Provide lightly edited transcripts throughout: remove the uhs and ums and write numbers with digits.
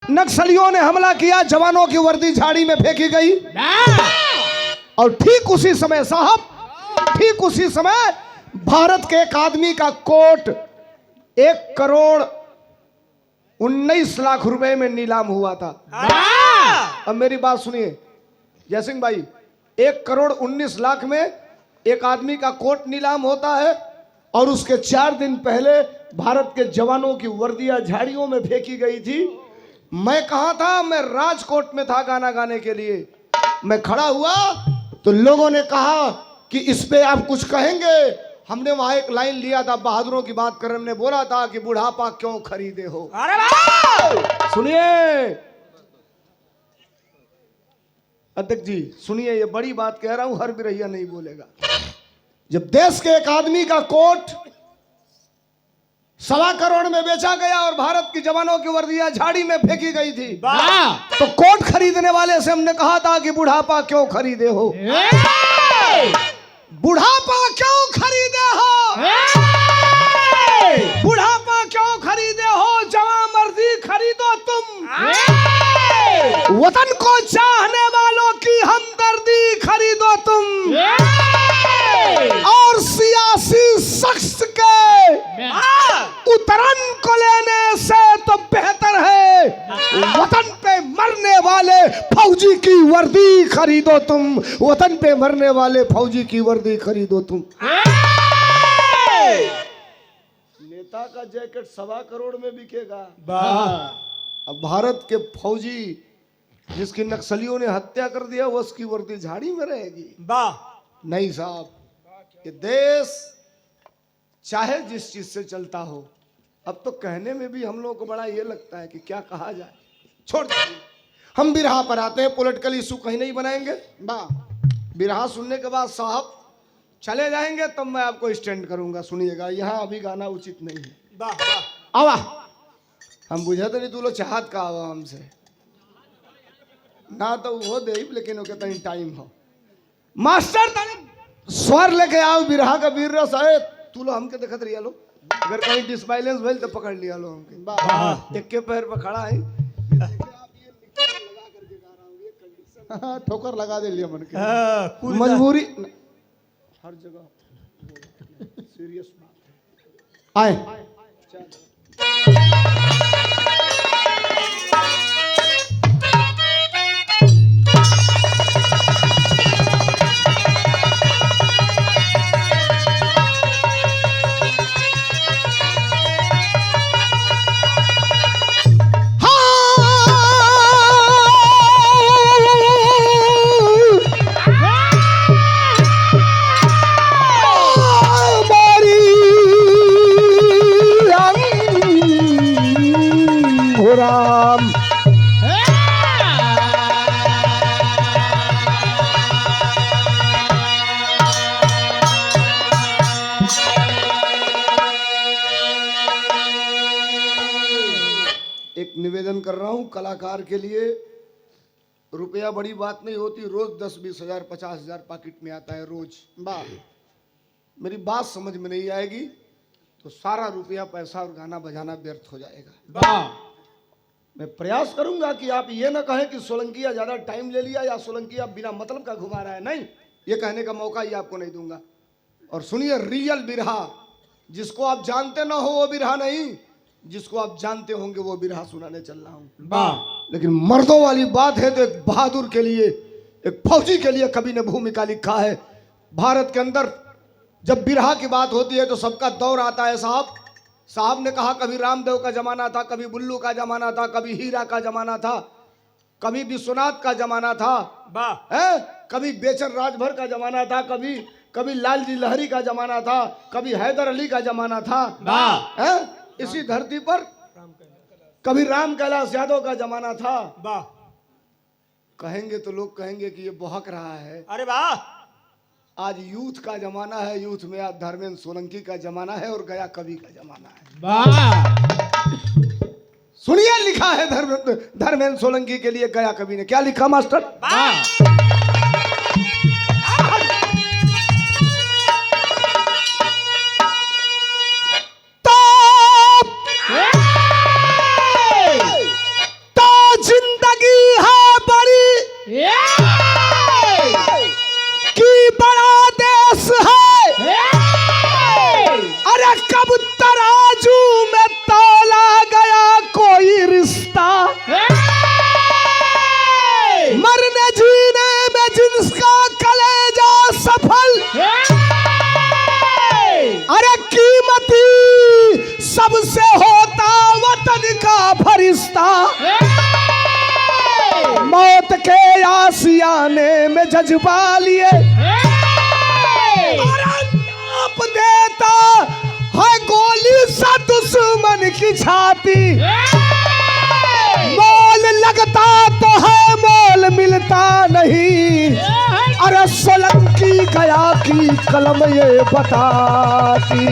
नक्सलियों ने हमला किया, जवानों की वर्दी झाड़ी में फेंकी गई। और ठीक उसी समय साहब, ठीक उसी समय भारत के एक आदमी का कोट 1,19,00,000 रुपए में नीलाम हुआ था। अब मेरी बात सुनिए जयसिंह भाई, 1,19,00,000 में एक आदमी का कोट नीलाम होता है और उसके 4 दिन पहले भारत के जवानों की वर्दियां झाड़ियों में फेंकी गई थी। मैं कहा था, मैं राजकोट में था गाना गाने के लिए। मैं खड़ा हुआ तो लोगों ने कहा कि इस पे आप कुछ कहेंगे। हमने वहां एक लाइन लिया था, बहादुरों की बात कर, हमने बोला था कि बुढ़ापा क्यों खरीदे हो। अरे वाह! सुनिए अध्यक्ष जी, सुनिए, ये बड़ी बात कह रहा हूं, हर बिरहिया नहीं बोलेगा। जब देश के एक आदमी का कोट 1.25 करोड़ में बेचा गया और भारत की जवानों की वर्दियां झाड़ी में फेंकी गई थी, तो कोट खरीदने वाले से हमने कहा था कि बुढ़ापा क्यों खरीदे हो, बुढ़ापा क्यों खरीदे हो, बुढ़ापा क्यों खरीदे हो, जवां मर्दी खरीदो तुम, वतन को चाहने वालों की हमदर्दी खरीदो तुम, और सियासी शख्स के उतरन को लेने से तो बेहतर है वतन पे मरने वाले फौजी की वर्दी खरीदो तुम, वतन पे मरने वाले फौजी की वर्दी खरीदो तुम। नेता का जैकेट 1.25 करोड़ में बिकेगा। अब भारत के फौजी जिसकी नक्सलियों ने हत्या कर दिया, वो उसकी वर्दी झाड़ी में रहेगी? नहीं साहब, ये देश चाहे जिस चीज से चलता हो, अब तो कहने में भी हम लोगों को बड़ा ये लगता है कि क्या कहा जाए। छोड़ दीजिए, हम बिरहा पर आते हैं। पॉलिटिकल इशू कहीं नहीं बनाएंगे। बिरहा सुनने के बाद साहब चले जाएंगे, तब मैं आपको स्टैंड करूंगा। सुनिएगा, यहाँ अभी गाना उचित नहीं है। आवा हम बुझे तो नहीं, तू लोग चाहत का आवा हमसे ना, तो वो दे, लेकिन वो कहता नहीं टाइम हो। मास्टर स्वर लेके आओ, बिरहा का वीर रस है। तू लो हमके देखत रहिया लो, अगर कहीं डिसबैलेंस भइल तो पकड़ लिया लो हमके। एक के पैर पर खड़ा है, ठोकर लगा दे लिया मन के, मजबूरी हर जगह सीरियस बात है। आए निवेदन कर रहा हूं कलाकार के लिए, रुपया बड़ी बात नहीं होती। रोज 10-20 हजार 50 हजार पॉकेट में आता है रोज। मेरी बात समझ में नहीं आएगी तो सारा रुपया पैसा और गाना बजाना व्यर्थ हो जाएगा। मैं प्रयास करूंगा कि आप ये ना कहें कि सोलंकिया ज्यादा टाइम ले लिया या सोलंकिया बिना मतलब का घुमा रहा है। नहीं, ये कहने का मौका ही आपको नहीं दूंगा। और सुनिए, रियल बिरहा, जिसको आप जानते ना हो वो बिरहा नहीं, जिसको आप जानते होंगे वो बिरहा सुनाने चल रहा हूं। लेकिन मर्दों वाली बात है तो एक बहादुर के लिए, एक फौजी के लिए कवि ने भूमिका लिखा है। भारत के अंदर जब बिरहा की बात होती है तो सबका दौर आता है साहब ने कहा, कभी रामदेव का जमाना था, कभी बुल्लू का जमाना था, कभी हीरा का जमाना था, कभी विश्वनाथ का जमाना था, कभी बेचन राजभर का जमाना था, कभी लालजी लहरी का जमाना था, कभी हैदर अली का जमाना था। इसी धरती पर कभी राम कैलाश यादव का जमाना था। कहेंगे तो लोग कहेंगे कि ये बहक रहा है। अरे वाह, आज यूथ का जमाना है, यूथ में आज धर्मेंद्र सोलंकी का जमाना है और गया कवि का जमाना है। सुनिए, लिखा है धर्मेंद्र सोलंकी के लिए गया कवि ने। क्या लिखा मास्टर? कि बड़ा देश है, अरे कब तराजू में तौला गया कोई रिश्ता, मरने जीने में जिसका कलेजा सफल, अरे कीमती सबसे होता वतन का फरिश्ता, मौत के आसियाने में जज्बा लिए और नाप देता है गोली सा दुश्मन की छाती, मोल लगता तो है मोल मिलता नहीं, अरे सोलंकी गया की कलम ये बताती।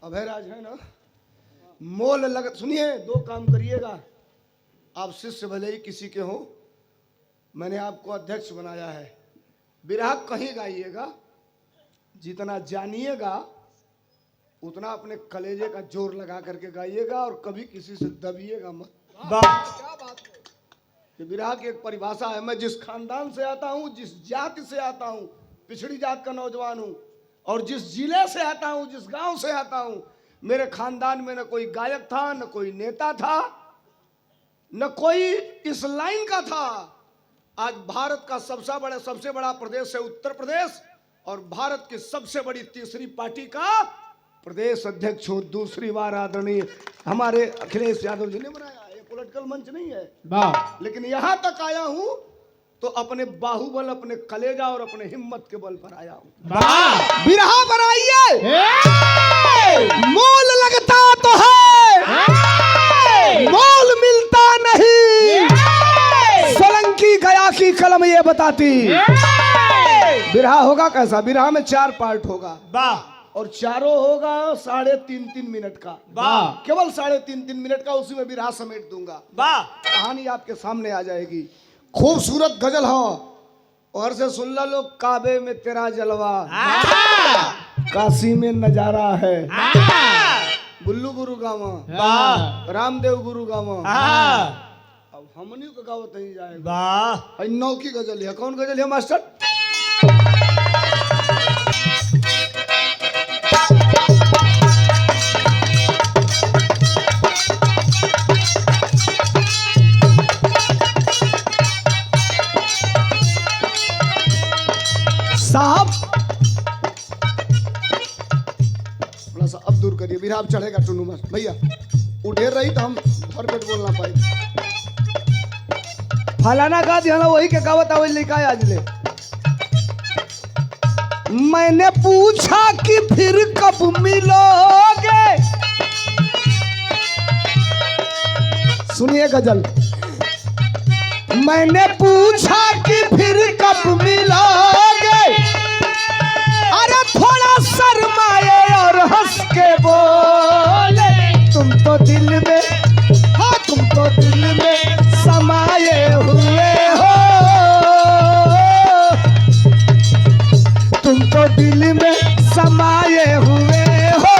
अभयराज है ना, मोल लग, सुनिए दो काम करिएगा, आप शिष्य भले ही किसी के हो, मैंने आपको अध्यक्ष बनाया है, बिरहा कहीं गाइएगा, जितना जानिएगा उतना अपने कलेजे का जोर लगा करके गाइएगा और कभी किसी से दबिएगा मत। क्या बात है, ये बिरहा की एक परिभाषा है। मैं जिस खानदान से आता हूँ, जिस जाति से आता हूँ, पिछड़ी जात का नौजवान हूँ, और जिस जिले से आता हूँ, जिस गांव से आता हूँ, मेरे खानदान में न कोई गायक था, न कोई नेता था, न कोई इस लाइन का था। आज भारत का सबसे बड़ा प्रदेश है उत्तर प्रदेश, और भारत की सबसे बड़ी तीसरी पार्टी का प्रदेश अध्यक्ष हूँ, दूसरी बार आदरणीय हमारे अखिलेश यादव जी ने बनाया। ये पॉलिटिकल मंच नहीं है, लेकिन यहाँ तक आया हूँ तो अपने बाहुबल, अपने कलेजा और अपने हिम्मत के बल पर आया हूँ। बिरहा बनाइए, मोल लगता तो है, मोल मिलता नहीं, सोलंकी गया की कलम ये बताती। बिरहा होगा कैसा? बिरहा में 4 पार्ट होगा, और चारों होगा 3.5 मिनट का, केवल 3.5 मिनट का, उसी में बिरहा समेट दूंगा, कहानी आपके सामने आ जाएगी। खूबसूरत गजल हो, और से सुन ला लोग, काबे में तेरा जलवा, काशी में नजारा है, बुल्लू गुरु गावा, रामदेव गुरु गावा, अब हमनी को गावत नहीं जाएगा। 9 की गजल है। कौन गजल है मास्टर? साहब थोड़ा सा अब दूर करिए, बिरहा चढ़ेगा टुन्नू मास्टर भैया, उठे रही तो हम भर पेट बोलना पाए। फलाना का ध्यान वही के गावत आवे लिखा है आज ले। मैंने पूछा कि फिर कब मिलोगे, सुनिए गजल, मैंने पूछा कि फिर कब मिलोगे, अरे थोड़ा शर्माए और हंस के बोले, तुम तो दिल में, हाँ तुम तो दिल में समाये हुए हो, तुम तो दिल में समाये हुए हो,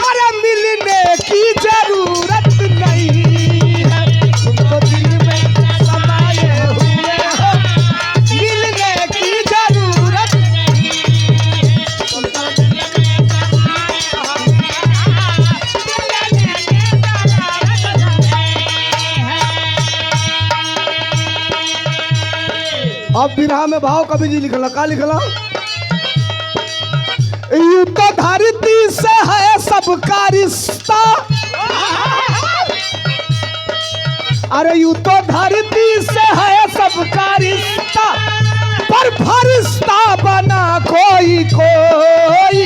अरे मिलने की जरूरत नहीं है, तुम तो दिल में समाये हुए हो, मिलने की जरूरत नहीं है, तुम तो दिल में समाये हुए हो, मिलने की जरूरत नहीं है। अब बिरहा में भाव कभी जी लिखला, का लिखला? यूं तो धरती से है सबका रिश्ता, अरे यूं तो धरती से है सबका रिश्ता, पर फरिश्ता बना कोई कोई,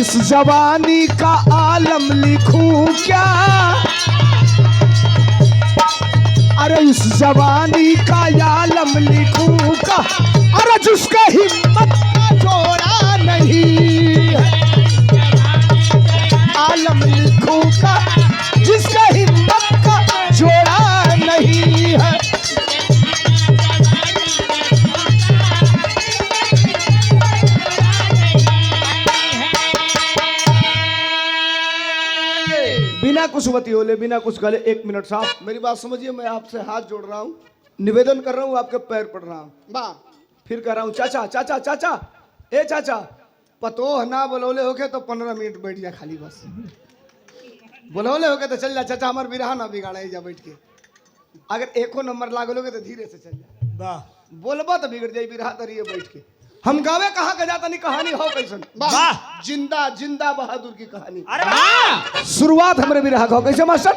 इस जवानी का आलम लिखूं क्या, अरे इस जवानी का आलम लिखूं का, अरे जिसका हिम्मत का जोड़ा नहीं है, आलम लिखूं का जिसका हिम्मत का जोड़ा नहीं है। पशुपति ओले बिना कुछ गले 1 मिनट साहब। मेरी बात समझिए, मैं आपसे हाथ जोड़ रहा हूँ, निवेदन कर रहा हूँ, आपके पैर पड़ रहा हूँ। वाह फिर कह रहा हूँ चाचा चाचा चाचा, ए चाचा। पतोह ना बोलौले होके तो 15 मिनट बैठ जा खाली बस। बोलौले होके तो चल जा चाचा, हमार बिरहा ना बिगाड़े जा बैठ के। अगर एको नंबर लागलोगे तो धीरे से चल जा। वाह बोलबा तो बिगड़ जाई, बिरहा तरिए बैठ के। हम गावे कहाँ का जाता नहीं, कहानी हो कैसन। वाह जिंदा जिंदा बहादुर की कहानी। अरे वाह शुरुआत हमरे बिरहा का हो कैसे मास्टर?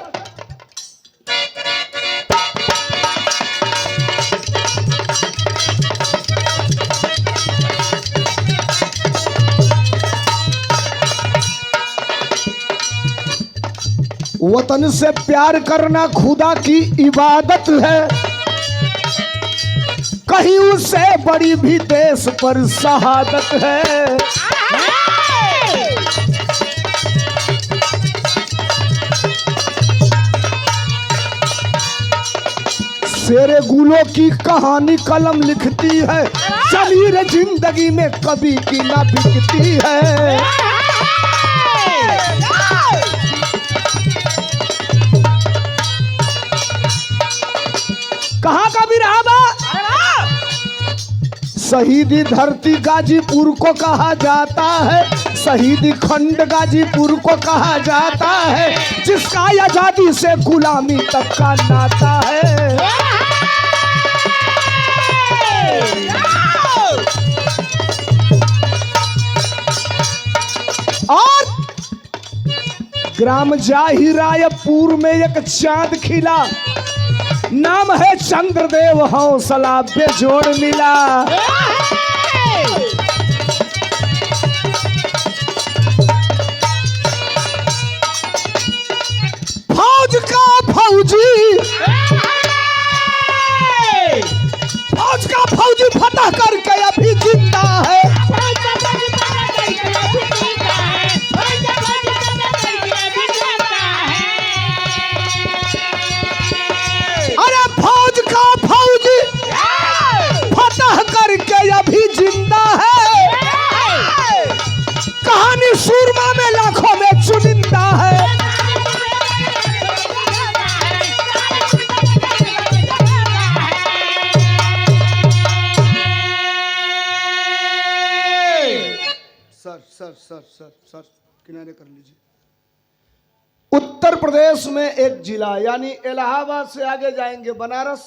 वतन से प्यार करना खुदा की इबादत है, कहीं उससे बड़ी भी देश पर शहादत है। शेरे गुलों की कहानी कलम लिखती है, जमीर जिंदगी में कभी की ना बिकती है। कहाँ का भी रहा बा? शहीदी धरती गाजीपुर को कहा जाता है, शहीदी खंड गाजीपुर को कहा जाता है, जिसका आजादी से गुलामी तक का नाता है। और ग्राम जाही रायपुर में एक चांद खिला, नाम है चंद्रदेव, हौसला बेजोड़ मिला। फौज का फौजी, फौज का फौजी फतह करके अभी जिंदा है। अरे फौज का फौजी फतह करके अभी जिंदा है, कहानी सूरमा में लाखों में चुनिंदा है। सर किनारे कर लीजिए। उत्तर प्रदेश में एक जिला, यानी इलाहाबाद से आगे जाएंगे बनारस,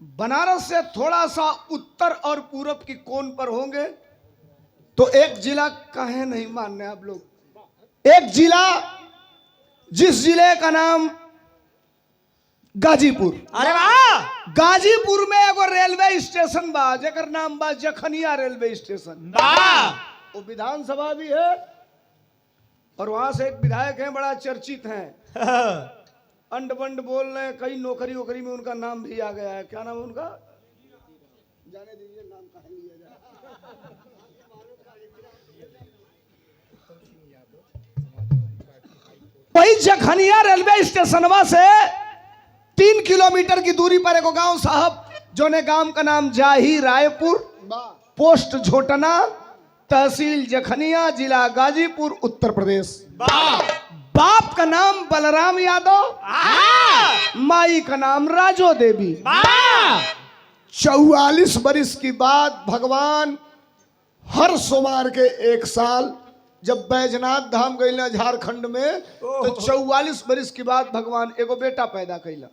बनारस से थोड़ा सा उत्तर और पूरब की कोन पर होंगे तो एक जिला, कहे नहीं मानने आप लोग, एक जिला जिस जिले का नाम गाजीपुर। अरे वाह गाजीपुर में एगो रेलवे स्टेशन बा जेकर नाम बा जखनिया रेलवे स्टेशन। वाह वो विधानसभा भी है और वहां से एक विधायक हैं, बड़ा चर्चित हैं, अंड बंड बोल रहे हैं, कई नौकरी वोकरी में उनका नाम भी आ गया है। क्या नाम है उनका? जाने दीजिए, नाम कहाँ लिया जाए। वही जखनिया रेलवे स्टेशनवा से 3 किलोमीटर की दूरी पर एक गांव साहब, जो ने गांव का नाम जाही रायपुर, पोस्ट झोटना, तहसील जखनिया, जिला गाजीपुर, उत्तर प्रदेश। बाप का नाम बलराम यादव, माई का नाम राजो देवी। 44 बरिस की बात, भगवान हर सोमवार के एक साल जब बैजनाथ धाम गईला झारखंड में, तो 44 बरिस की बात भगवान एगो बेटा पैदा कैला।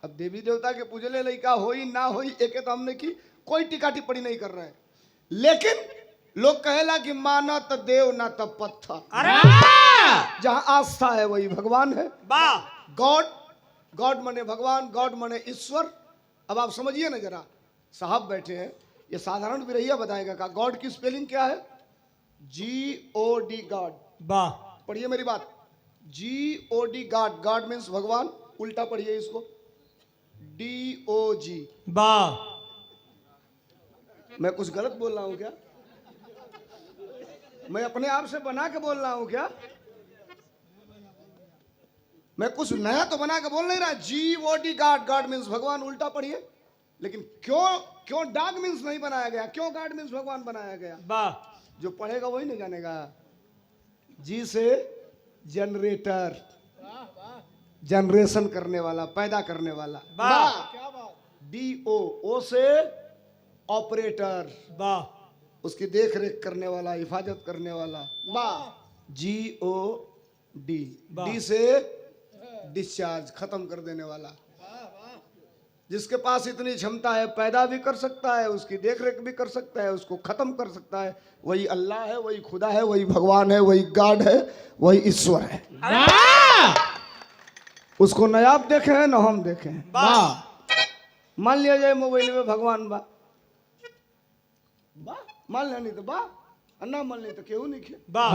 अब देवी देवता के पूजले लइका होई ना होई एके तो हमने की कोई टीका टिप्पणी नहीं कर रहे हैं, लेकिन लोग कहेला कि माना तो देव ना तो पत्थर। जहां आस्था है वही भगवान है। गॉड, गॉड माने भगवान, गॉड माने ईश्वर। अब आप समझिए ना जरा, साहब बैठे हैं, ये साधारण बिरहिया बताएगा का गॉड की स्पेलिंग क्या है? GOD, God. पढ़िए मेरी बात, GOD, गॉड। गॉड मीन्स भगवान, उल्टा पढ़िए इसको, DOG। मैं कुछ गलत बोल रहा हूं क्या? मैं अपने आप से बना के बोल रहा हूं क्या? मैं कुछ नया तो बना के बोल नहीं रहा। GOD, God. गॉड मीन्स भगवान, उल्टा पढ़िए। लेकिन क्यों डॉग मीन्स नहीं बनाया गया, क्यों गॉड मीन्स भगवान बनाया गया? जो पढ़ेगा वही नहीं जानेगा। जी से जनरेटर, जनरेशन करने वाला, पैदा करने वाला। वाह DO, O से ऑपरेटर, वाह उसकी देख रेख करने वाला, हिफाजत करने वाला। GOD, D से डिस्चार्ज, खत्म कर देने वाला। जिसके पास इतनी क्षमता है, पैदा भी कर सकता है, उसकी देख रेख भी कर सकता है, उसको खत्म कर सकता है, वही अल्लाह है, वही खुदा है, वही भगवान है, वही गॉड है, वही ईश्वर है। उसको न आप देखे हैं न हम देखे हैं। वाह मान लिया जाए मोबाइल में भगवान बा, मान लिया, नहीं तो बा, अन्ना मान लिया तो क्यों नहीं खे। वाह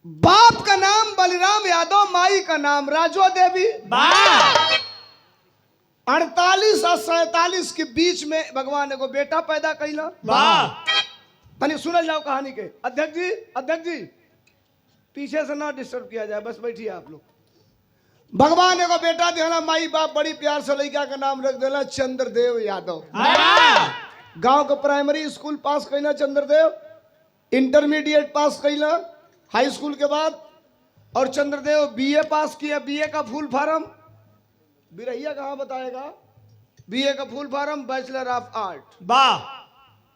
बाप का नाम बलराम यादव, माई का नाम राजो देवी। वाह 48 और 47 के बीच में भगवान ने को बेटा पैदा कैला। वाह तनी सुनल जाओ कहानी के। अध्यक्ष जी पीछे से ना डिस्टर्ब किया जाए, बस बैठिए आप लोग। भगवान ने को बेटा दिया, माई बाप बड़ी प्यार से लड़का का नाम रख देला चंद्रदेव यादव। गांव का प्राइमरी स्कूल पास कैला चंद्रदेव, इंटरमीडिएट पास कैला हाई स्कूल के बाद, और चंद्रदेव BA पास किया। BA का फुल फॉर्म बिरहिया कहाँ बताएगा? BA का फुल फॉर्म बैचलर ऑफ आर्ट। वाह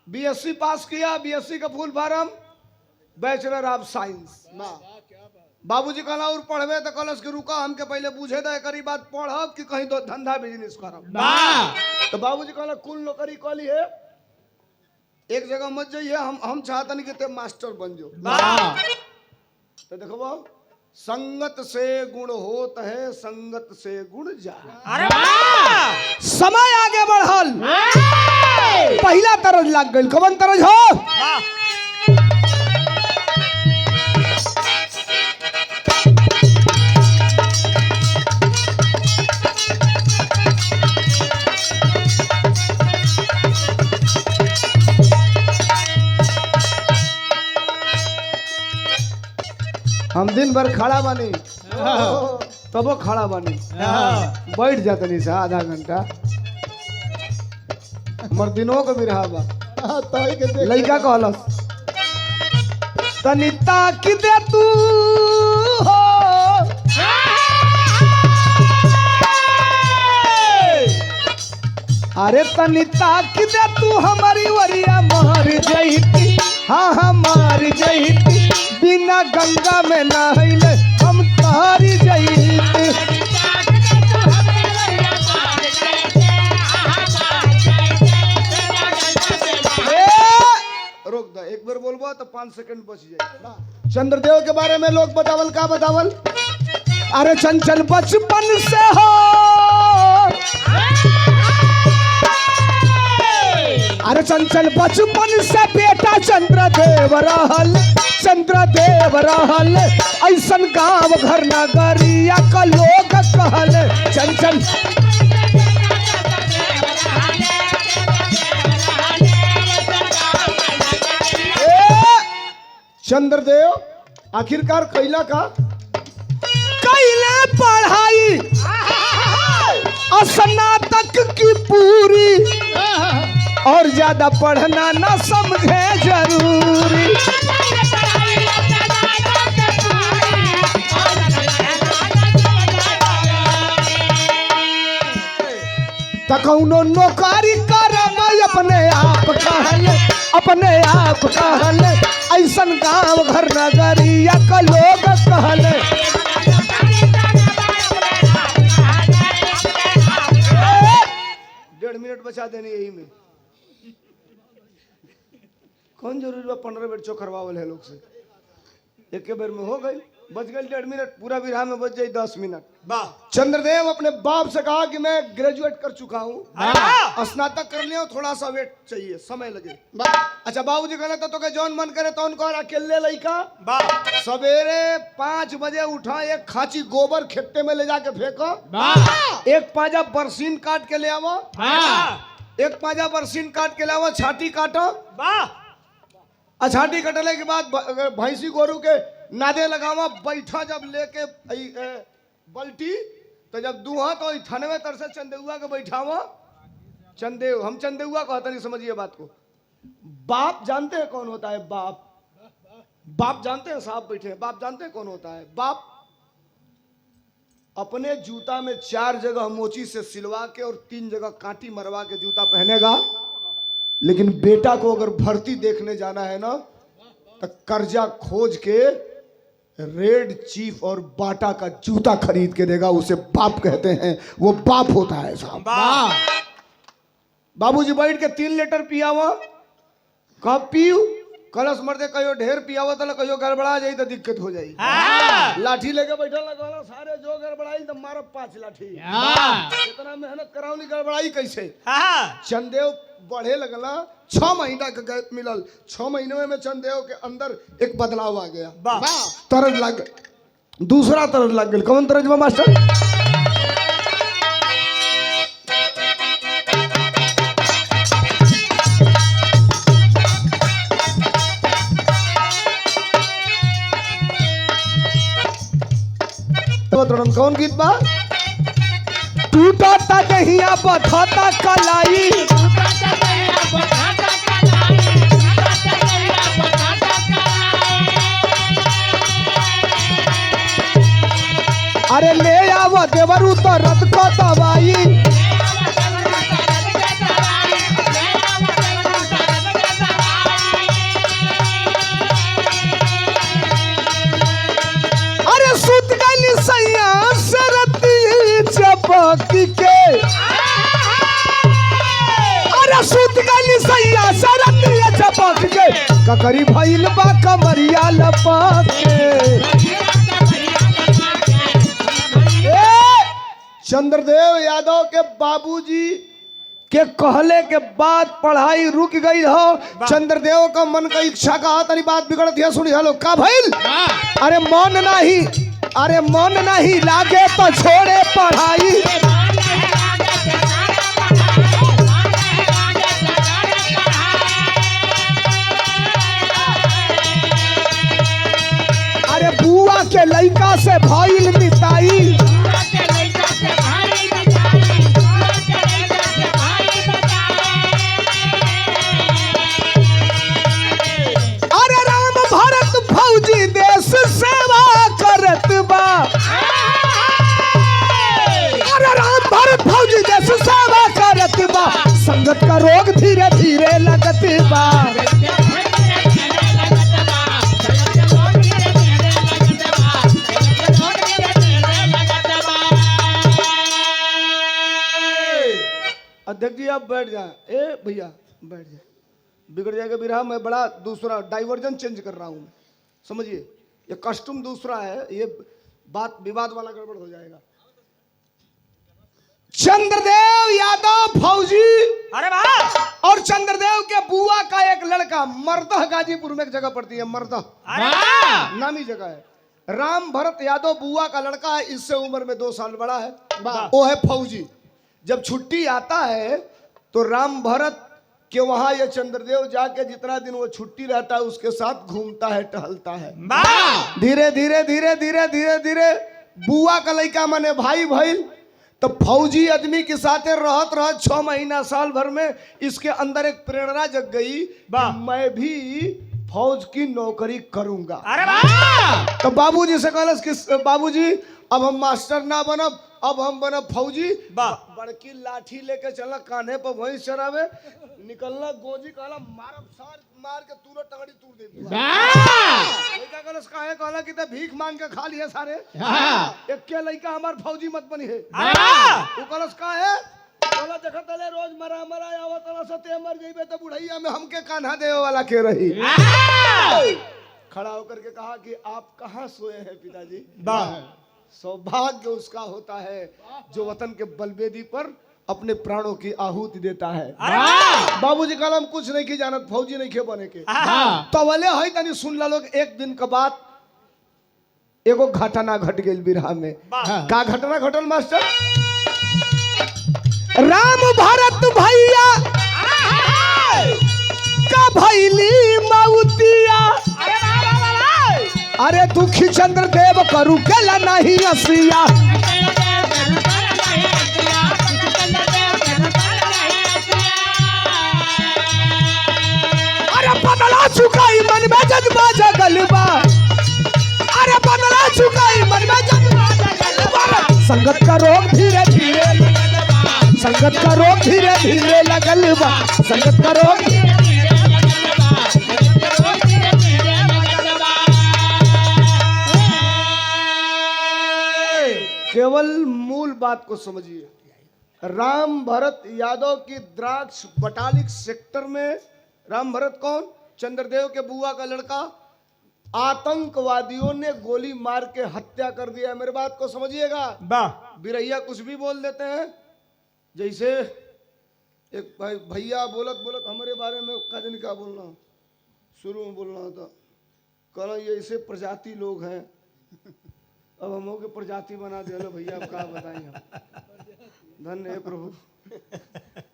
BSc पास किया, BSc का फुल फॉर्म बैचलर ऑफ साइंस। बाबूजी कहला और पढ़वे तो कलश के रुका, हमके पहले पूछे था करी बात पढ़ब कि कहीं तो धंधा बिजनेस करब। तो बाबूजी कहला कुल नौकरी कली है, एक जगह मत जाइए, हम चाहता नहीं कि ते मास्टर बन जो। तो देखो संगत से गुण होत है, संगत से गुण जा। अरे वाह समय आगे बढ़ल, पहला तरज लग गई। कौन तरज हो? वाह हम दिन भर खड़ा बानी, तबो खड़ा बानी, बैठ जाता नहीं सा आधा घंटा। मर्दिनों को भी रहा बा, लड़का कहलस तनी ताक दे तू हो, अरे तनी ताक दे तू हमारी वरिया मार जईती। हाँ हाँ मार जईती, बिना गंगा में नहैले हम तारी जईती। रोक दो, एक बार बोलबो तो 5 सेकंड बच जाए। चंद्रदेव के बारे में लोग बतावल का बतावल, अरे चंचल बचपन से हो, अरे चंचल बचपन से बेटा चंद्रदेव रहल, चंद्रदेव रहल, ऐसन गांव घर नगरिया का लोग कहल चंचल। चंद्रदेव आखिरकार कैला का, कैले पढ़ाई स्नातक की पूरी, और ज्यादा पढ़ना ना समझे जरूरी। तकौनो नौकरी करम अपने आप कहल, अपने आप कहल, ऐसन गांव घर नगरिया का लोग कहल। 1.5 मिनट बचा देने यही में, कौन जरूरी बा 15 मिनट चोखरवावल है लोग से। एक के बेर में हो गई, बच गई 1.5 मिनट, पूरा विराम में बच जाए 10 मिनट। वाह चंद्रदेव अपने बाप से कहा कि मैं ग्रेजुएट कर चुका हूँ, स्नातक कर लिया, थोड़ा सा वेट चाहिए, समय लगे। अच्छा बाबूजी कहना तो के जौन मन करे तो उनको अकेले लड़का। वाह सवेरे 5 बजे उठा, एक खांची गोबर खेते में ले जाके फेंको, एक पाजा बरसीन काट के ले आवो, एक पाजा बरसीन काट के ले आवो, छाती काटो। वाह छाती कटले के बाद भैंसी गोरू के नादे लगावा, बैठा जब लेके बल्टी, तो जब दूहा तो थनवे तर से चंदेउआ के बैठावा। चंदेव, हम चंदेउआ कहता नहीं, समझिए बात को। बाप जानते हैं कौन होता है बाप? बाप जानते हैं, साहब बैठे हैं, बाप जानते हैं कौन होता है? बाप अपने जूता में 4 जगह मोची से सिलवा के और 3 जगह कांटी मरवा के जूता पहनेगा, लेकिन बेटा को अगर भर्ती देखने जाना है ना तो कर्जा खोज के रेड चीफ और बाटा का जूता खरीद के देगा। उसे बाप कहते हैं, वो बाप होता है साहब। वाह बाबूजी बैठ के 3 लीटर पिया हुआ, कब पीऊ कलश मरते कहो ढेर पिया हुआ तो कहो गड़बड़ा जाई तो दिक्कत हो जाई। हाँ लाठी लेके बैठल लगा सारे जो गड़बड़ाई तो मारो 5 लाठी। हाँ इतना मेहनत कराऊनी गड़बड़ाई कैसे? हाँ चंदेव बढ़े लगला, 6 महीना का गैप मिलल, 6 महीने में चंदेव के अंदर एक बदलाव आ गया। वाह तरज लग गया, दूसरा तरज लग गया। कौन तरज बा मास्टर? कौन गीत बा? टूटा ता दहिया बधता कलाई, अरे ले आव देवरू तो रद को दवाई, अरे सुत गली सैया सरती चपकी के, अरे सुत गली सैया सरती चपक के, ककरी भइल बा कमरिया लपक के। चंद्रदेव यादव के बाबूजी के कहले के बाद पढ़ाई रुक गई हो। चंद्रदेव का मन का इच्छा कहा तनी बात बिगड़त है, सुनी हेलो का भइल? अरे मन नहीं, अरे मन नहीं लागे तो छोड़े पढ़ाई, अरे बुआ के लइका से भइल मिताई, अरे राम भरत फौजी देश सेवा करत बा, अरे राम भरत फौजी देश सेवा करत बा, संगत का रोग धीरे धीरे लगत बा। अध्यक्ष जी आप बैठ जाए, ए भैया बैठ जाए, बिगड़ जाएगा बिरहा। मैं बड़ा दूसरा डाइवर्जन चेंज कर रहा हूँ, समझिए ये कस्टम दूसरा है, ये बात विवाद वाला गड़बड़ हो जाएगा। चंद्रदेव यादव फौजी, अरे वाह और चंद्रदेव के बुआ का एक लड़का मर्दह, गाजीपुर में एक जगह पड़ती है मर्दह, वाह नामी जगह है। राम भरत यादव बुआ का लड़का है, इससे उम्र में 2 साल बड़ा है, वो है फौजी। जब छुट्टी आता है तो राम भरत के वहां ये चंद्रदेव जाके जितना दिन वो छुट्टी रहता है उसके साथ घूमता है, टहलता है। वाह धीरे धीरे धीरे धीरे धीरे धीरे बुआ का लड़का माने भाई भइल, तो फौजी आदमी के साथे रहत रहत 6 महीना साल भर में इसके अंदर एक प्रेरणा जग गई, मैं भी फौज की नौकरी करूंगा। अरे वाह तो बाबूजी से कहलस कि बाबूजी अब हम मास्टर ना बनब, अब हम बनब फौजी। बड़की लाठी लेके चला, कान्हे पर वही चरावे, निकलना गोजी कहला मारब सार मार के तूरो टंगड़ी तूर दे। लड़का कहलस काहे कहला कि त भीख मांग के खा लिए सारे, एक के लड़का हमार फौजी मत बनी है। तू कहलस काहे? कहला देखत ले रोज मरा मरा आवत तला सते मर जइबे त बुढ़ैया में हमके कान्हा देवे वाला के रही। खड़ा होकर के कहा कि आप कहाँ सोए हैं पिताजी? सौभाग्य उसका होता है जो वतन के बलवेदी पर अपने प्राणों की आहुति देता है। बाबूजी कहला हम कुछ नहीं की जानत, फौजी नहीं के बने के। तवले है तनी सुन ला लोग। एक दिन के बाद एगो घटना घट गई बिरहा में। का घटना घटल मास्टर? राम भरत भैया का भैली मऊतिया, अरे दुखी चंद्रदेव करू केला नहीं असिया, अरे बदला चुकाई मन में जज्बा जगलबा, संगत का रोग धीरे धीरे संगत का रोग धीरे धीरे लगल बा संगत का रोग केवल मूल बात को समझिए। राम भरत यादव की द्राक्ष बटालिक सेक्टर में, राम भरत कौन? चंद्रदेव के बुआ का लड़का। आतंकवादियों ने गोली मार के हत्या कर दिया। मेरे बात को समझिएगा। बिरैया कुछ भी बोल देते हैं। जैसे एक भैया बोलत बोलत हमारे बारे में कजन क्या बोलना, शुरू में बोलना था, कल ये ऐसे प्रजाति लोग हैं, अब हम के प्रजाति बना दे भैया। अब क्या बताएं हम। धन्य है प्रभु।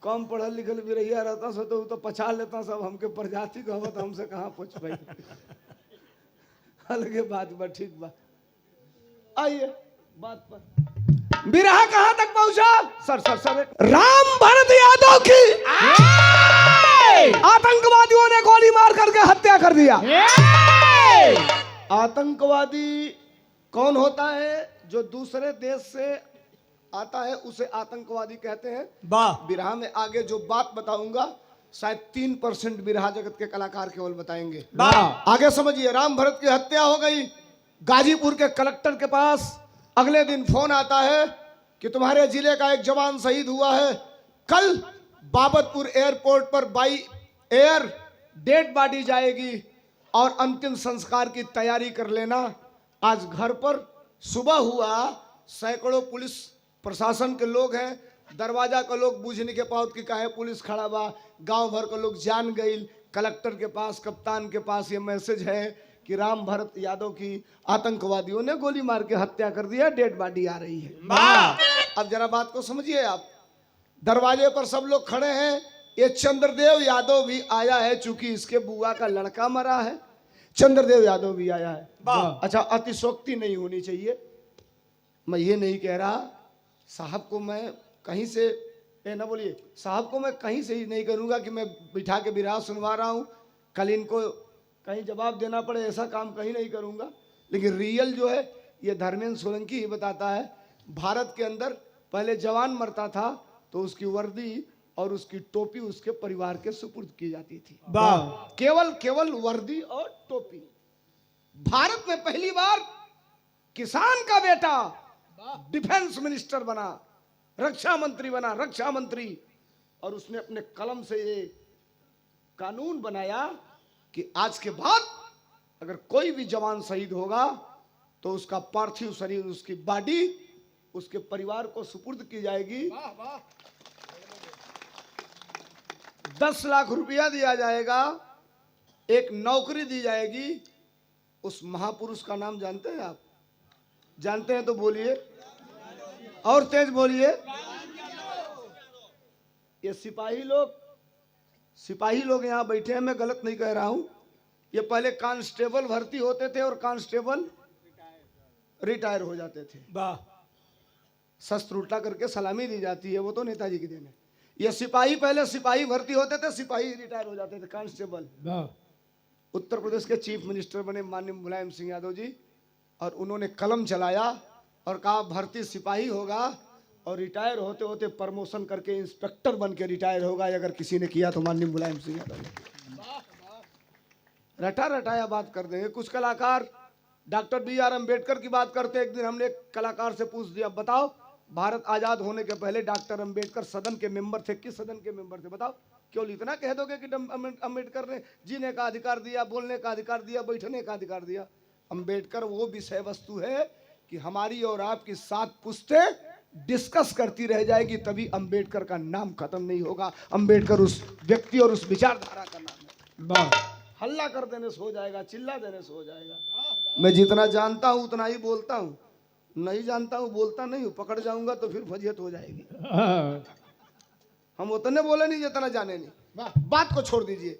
कम पढ़ल लिखल भी रहिया रहता सो तो पछा लेता सब हमके प्रजाति कहत, हमसे कहाँ पूछ पाई। अलगे बात बा, ठीक बा। आइए बात पर। बिरहा कहां तक पहुंचा? सर सर सर राम भरत यादव की आतंकवादियों ने गोली मार करके हत्या कर दिया। आतंकवादी कौन होता है? जो दूसरे देश से आता है उसे आतंकवादी कहते हैं। बिरहा में आगे जो बात बताऊंगा शायद 3% बिरहा जगत के कलाकार केवल बताएंगे। आगे समझिए। राम भरत की हत्या हो गई। गाजीपुर के कलेक्टर के पास अगले दिन फोन आता है कि तुम्हारे जिले का एक जवान शहीद हुआ है। कल बाबतपुर एयरपोर्ट पर बाई एयर डेड बॉडी जाएगी और अंतिम संस्कार की तैयारी कर लेना। आज घर पर सुबह हुआ, सैकड़ों पुलिस प्रशासन के लोग हैं, दरवाजा का लोग बूझने के पावत कि काहे पुलिस खड़ा बा। गांव भर के लोग जान गई। कलेक्टर के पास, कप्तान के पास ये मैसेज है कि राम भरत यादव की आतंकवादियों ने गोली मार के हत्या कर दिया, डेड बॉडी आ रही है। अब जरा बात को समझिए आप। दरवाजे पर सब लोग खड़े हैं। ये चंद्रदेव यादव भी आया है, चूंकि इसके बुआ का लड़का मरा है। चंद्रदेव यादव भी आया है। अच्छा, अतिशोक्ति नहीं होनी चाहिए। मैं ये नहीं कह रहा साहब को मैं कहीं से ना बोलिए, साहब को मैं कहीं से ही नहीं करूंगा कि मैं बिठा के बिरहा सुनवा रहा हूं, कल इनको कहीं जवाब देना पड़े, ऐसा काम कहीं नहीं करूंगा। लेकिन रियल जो है ये धर्मेंद्र सोलंकी ही बताता है। भारत के अंदर पहले जवान मरता था तो उसकी वर्दी और उसकी टोपी उसके परिवार के सुपुर्द की जाती थी। केवल वर्दी और टोपी। भारत में पहली बार किसान का बेटा डिफेंस मिनिस्टर बना, रक्षा मंत्री बना, रक्षा मंत्री। और उसने अपने कलम से ये कानून बनाया कि आज के बाद अगर कोई भी जवान शहीद होगा तो उसका पार्थिव शरीर, उसकी बॉडी उसके परिवार को सुपुर्द की जाएगी। 10 लाख रुपया दिया जाएगा, एक नौकरी दी जाएगी। उस महापुरुष का नाम जानते हैं आप? जानते हैं तो बोलिए, और तेज बोलिए। ये सिपाही लोग यहां बैठे हैं, मैं गलत नहीं कह रहा हूं। ये पहले कांस्टेबल भर्ती होते थे और कांस्टेबल रिटायर हो जाते थे। शस्त्र उल्टा करके सलामी दी जाती है, वो तो नेताजी की देन है। ये सिपाही पहले सिपाही भर्ती होते थे, सिपाही रिटायर हो जाते थे, कांस्टेबल। उत्तर प्रदेश के चीफ मिनिस्टर बने माननीय मुलायम सिंह यादव जी, और उन्होंने कलम चलाया और कहा भर्ती सिपाही होगा और रिटायर होते होते प्रमोशन करके इंस्पेक्टर बन के रिटायर होगा। अगर किसी ने किया तो माननीय मुलायम सिंह यादव ने रटा रटाया बात कर देंगे। कुछ कलाकार डॉक्टर BR अम्बेडकर की बात करते। एक दिन हमने एक कलाकार से पूछ दिया, बताओ भारत आजाद होने के पहले डॉक्टर अम्बेडकर सदन के मेंबर थे, किस सदन के मेंबर थे? बताओ। केवल इतना कह दोगे कि अम्बेडकर ने जीने का अधिकार दिया, बोलने का अधिकार दिया, बैठने का अधिकार दिया। अम्बेडकर वो विषय वस्तु है कि हमारी और आपकी 7 पुश्तें डिस्कस करती रह जाएगी, तभी अम्बेडकर का नाम खत्म नहीं होगा। अम्बेडकर उस व्यक्ति और उस विचारधारा का नाम है। हल्ला कर देने से हो जाएगा, चिल्ला देने से हो जाएगा। मैं जितना जानता हूं उतना ही बोलता हूं, नहीं जानता हूं बोलता नहीं हूं। पकड़ जाऊंगा तो फिर फजीहत हो जाएगी। हम उतने बोले नहीं जितना जाने नहीं। बात को छोड़ दीजिए।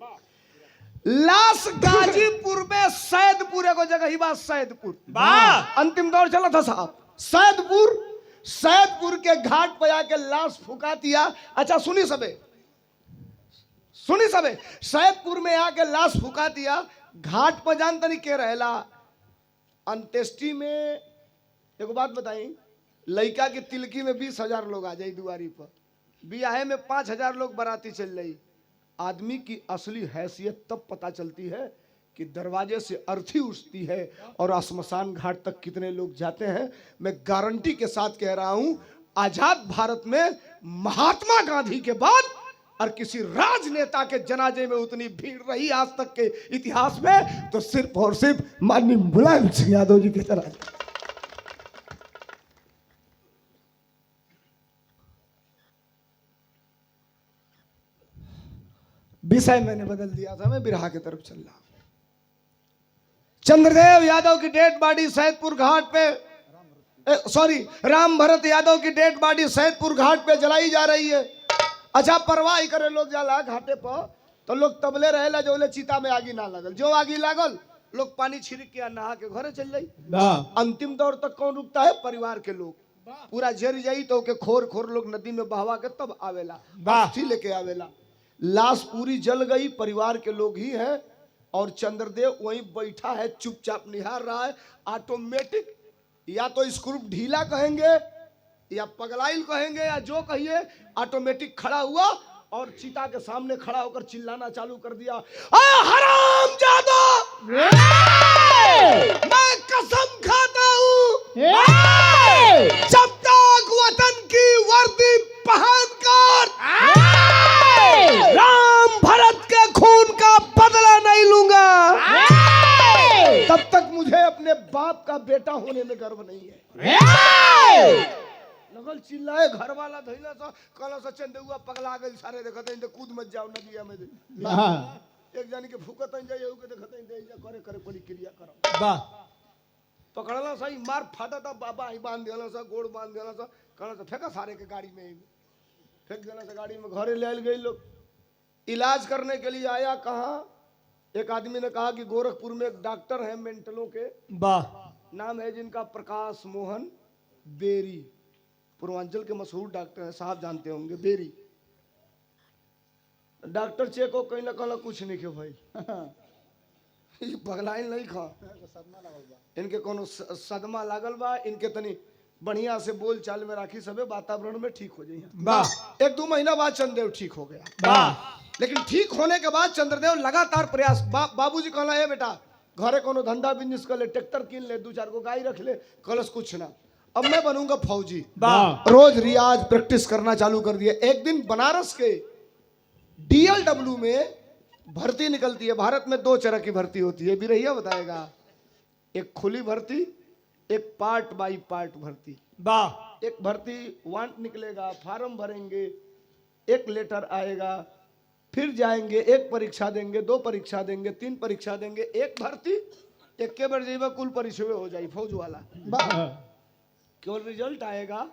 लाश गाजीपुर में सैदपुर को जगह ही बात, सैदपुर अंतिम दौर चला था साहब। सैदपुर के घाट पे आके लाश फुका दिया। अच्छा सुनी सबे, सैदपुर में आके लाश फुका दिया। घाट पर जानता नहीं के रहेला। अंत्येष्टि में एक बात बताई, लड़का की तिलकी में 20,000 लोग आ जाए दुआरी पर, बियाहे में 5,000 लोग बाराती चल रही। आदमी की असली हैसियत तब पता चलती है कि दरवाजे से अर्थी उठती है और श्मशान घाट तक कितने लोग जाते हैं। मैं गारंटी के साथ कह रहा हूं, आजाद भारत में महात्मा गांधी के बाद और किसी राजनेता के जनाजे में उतनी भीड़ रही आज तक के इतिहास में तो सिर्फ और सिर्फ माननीय मुलायम सिंह यादव जी के जनाजे। विषय मैंने बदल दिया था, मैं बिरहा की तरफ चल रहा हूं। चंद्रदेव यादव की डेड बॉडी सैदपुर घाट पे, राम भरत यादव की डेड बॉडी सैदपुर घाट पे जलाई जा रही है। अच्छा, परवाह ही करे लोग जाला घाटे पर तो लोग तबले रहेला जो ले चिता में आगी ना लगल, जो आगी लागल लोग पानी छिड़क के नहा के घरे चल जाई। अंतिम दौर तक कौन रुकता है? परिवार के लोग। पूरा जर जाई तो के खोर खोर लोग नदी में बहवा के तब आवेला, अस्थि लेके आवेला। लाश पूरी जल गई, परिवार के लोग ही हैं और चंद्रदेव वहीं बैठा है, चुपचाप निहार रहा है। ऑटोमेटिक या तो स्क्रू ढीला कहेंगे या पगलाइल कहेंगे या जो कहिए, ऑटोमेटिक खड़ा हुआ और चिता के सामने खड़ा होकर चिल्लाना चालू कर दिया, हरामजादा, मैं कसम खाता हूं जब तक वतन की वर्दी पहनकर राम भरत के खून का बदला नहीं लूंगा तब तक मुझे अपने बाप का बेटा होने में गर्व नहीं है। लगल चिल्लाए, घर वाला धैला सा कला सा चंदेउआ पगला गइल, सारे देखत हैं कूद मत जाओ नदिया में। एक जानी के फूकत हैं जाइए के देखत हैं दे करे करे पड़ी क्रिया करो। वाह, पकड़ला सही मार फाटा था, बाबा ही बांध देला सा, गोड़ बांध देला सा, कला सा फेंका सारे के गाड़ी में, फेंक देला सा गाड़ी में, घरे ले गए लोग। इलाज करने के लिए आया कहाँ, एक आदमी ने कहा कि गोरखपुर में एक डॉक्टर है मेंटलों के, वाह, नाम है जिनका प्रकाश मोहन बेरी, पूर्वांचल के मशहूर डॉक्टर हैं, साहब जानते होंगे, बेरी। डॉक्टर चेक हो कहीं ना कहीं कुछ नहीं के भाई पगलाइन नहीं खा, इनके कोनो सदमा लागल बा, इनके तनी बढ़िया से बोल चाल में राखी सबे वातावरण में ठीक हो जाइए। 1-2 महीना बाद चंद्रदेव ठीक हो गया। लेकिन ठीक होने के बाद चंद्रदेव लगातार प्रयास, बाबूजी कहला है बेटा घरे कोनो धंधा बिजनेस कर ले, ट्रैक्टर कीन ले, 2-4 को गाय रख ले, कलश कुछ ना, अब मैं बनूंगा फौजी। रोज रियाज प्रैक्टिस करना चालू कर दिया। एक दिन बनारस के DLW में भर्ती निकलती है। भारत में 2 तरह की भर्ती होती है, बिरहिया बताएगा, एक खुली भर्ती, एक पार्ट बाई पार्ट भर्ती। एक भर्ती वांट निकलेगा, फॉर्म भरेंगे, एक लेटर आएगा, फिर जाएंगे, एक परीक्षा देंगे, 2 परीक्षा देंगे, 3 परीक्षा देंगे, एक भर्ती एक के बार जाइए कुल परीक्षा हो जाए फौज वाला। केवल रिजल्ट आएगा,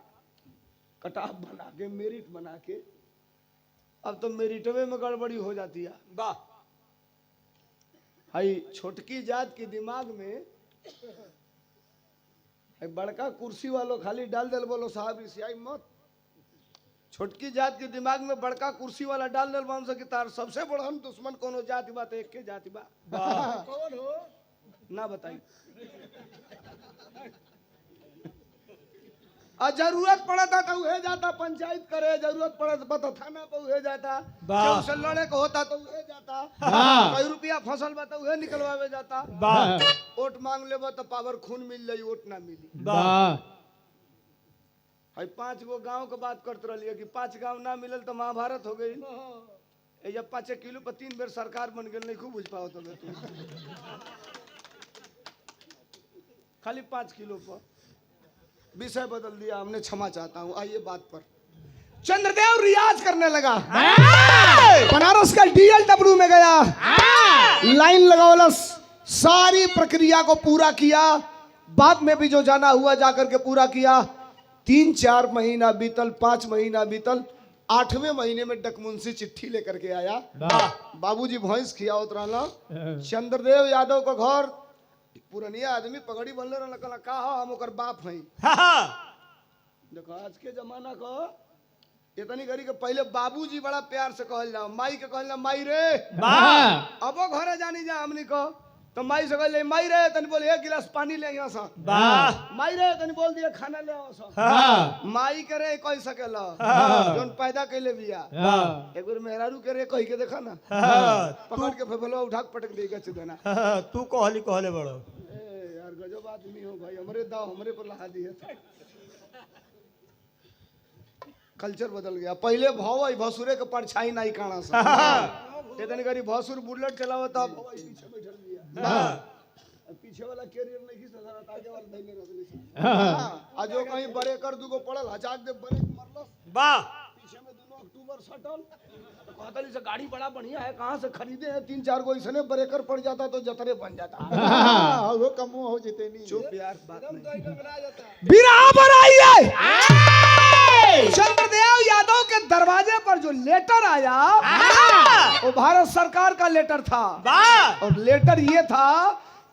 कट ऑफ बना के, मेरिट बना के, अब तो मेरिटवे में गड़बड़ी हो जाती है। वाह, हाई छोटकी जात के दिमाग में बड़का कुर्सी वालों खाली डाल दल बोलो साहब रिसियाई मत, छोटकी जात के दिमाग में बड़का कुर्सी वाला डाल दल मान सके तार सबसे बड़ा हम दुश्मन कोनो जाति बा तो एक के जाति बा कौन हो ना बताई। जरूरत पड़ा था तो उहे जाता पंचायत करे, जरूरत पड़ा तो थाना पे उहे जाता, से लड़े को होता तो उहे जाता, कई रुपया फसल बा तो उहे निकलवावे जाता, वोट मांग लेबो तो पावर खून मिल जाई, वोट ना मिली। भाई 5 गो गांव के बात करते रहिए कि 5 गांव ना मिलल तो महाभारत हो गई। जब 5 किलो पर 3 बेर सरकार बन गई, नहीं खूब बुझ पाओ तो खाली 5 किलो पर विषय बदल दिया हमने, क्षमा चाहता हूं। आइए बात पर। चंद्रदेव रियाज करने लगा, बनारस का DLW में गया, लाइन लगावला, सारी प्रक्रिया को पूरा किया, बाद में भी जो जाना हुआ जाकर के पूरा किया। 3-4 महीना बीतल, 5 महीना बीतल, 8वें महीने में डकमुंशी चिट्ठी लेकर के आया। बाबूजी भैंस खिया उतराला, चंद्रदेव यादव का घर, पुरानिया आदमी पगड़ी बनले रहला, कहला का हम ओकर बाप हई। देखो आज के जमाना को इतनी घड़ी के पहले बाबूजी बड़ा प्यार से कहल जाओ, माई के कहल जाओ माई रे, अबो घरे जानी जा हमनी को, तो माई से कहले माई रे तनी बोल एक गिलास पानी ले यहाँ सा वाह माई रे तनी बोल दिया खाना ले आओ सा हाँ माई करे कह सकेला हाँ। जोन पैदा कैले बिया हाँ एक बार मेहरारू करे कह के देखा ना हाँ पकड़ के फेफलवा उठा के पटक देगा चुदेना हाँ, तू कहले बड़ो ए यार गजब आदमी हो भाई हमरे दाव हमरे पर लगा दिए कल्चर बदल गया पहले भव भसुरे के परछाई नहीं काना सा इतनी करी भसुर बुलेट चलावता भव पीछे बैठल बिया हाँ पीछे वाला कैरियर नहीं खींच रहा आगे वाला धइले रहल आज जो कहीं बड़े कर दुगो पड़ल हजाक दे ब्रेक मारलस वाह पीछे में दोनों अक्टूबर सटल कहतली से गाड़ी बड़ा बढ़िया है कहाँ से खरीदे हैं 3-4 गो इसने ब्रेकर पड़ जाता तो जतरे बन जाता वो कम हो जिते नहीं चुप यार बात नहीं बिरहा बनाइए चंद्रदेव यादव के दरवाजे पर जो लेटर आया वो भारत सरकार का लेटर था वाह और लेटर ये था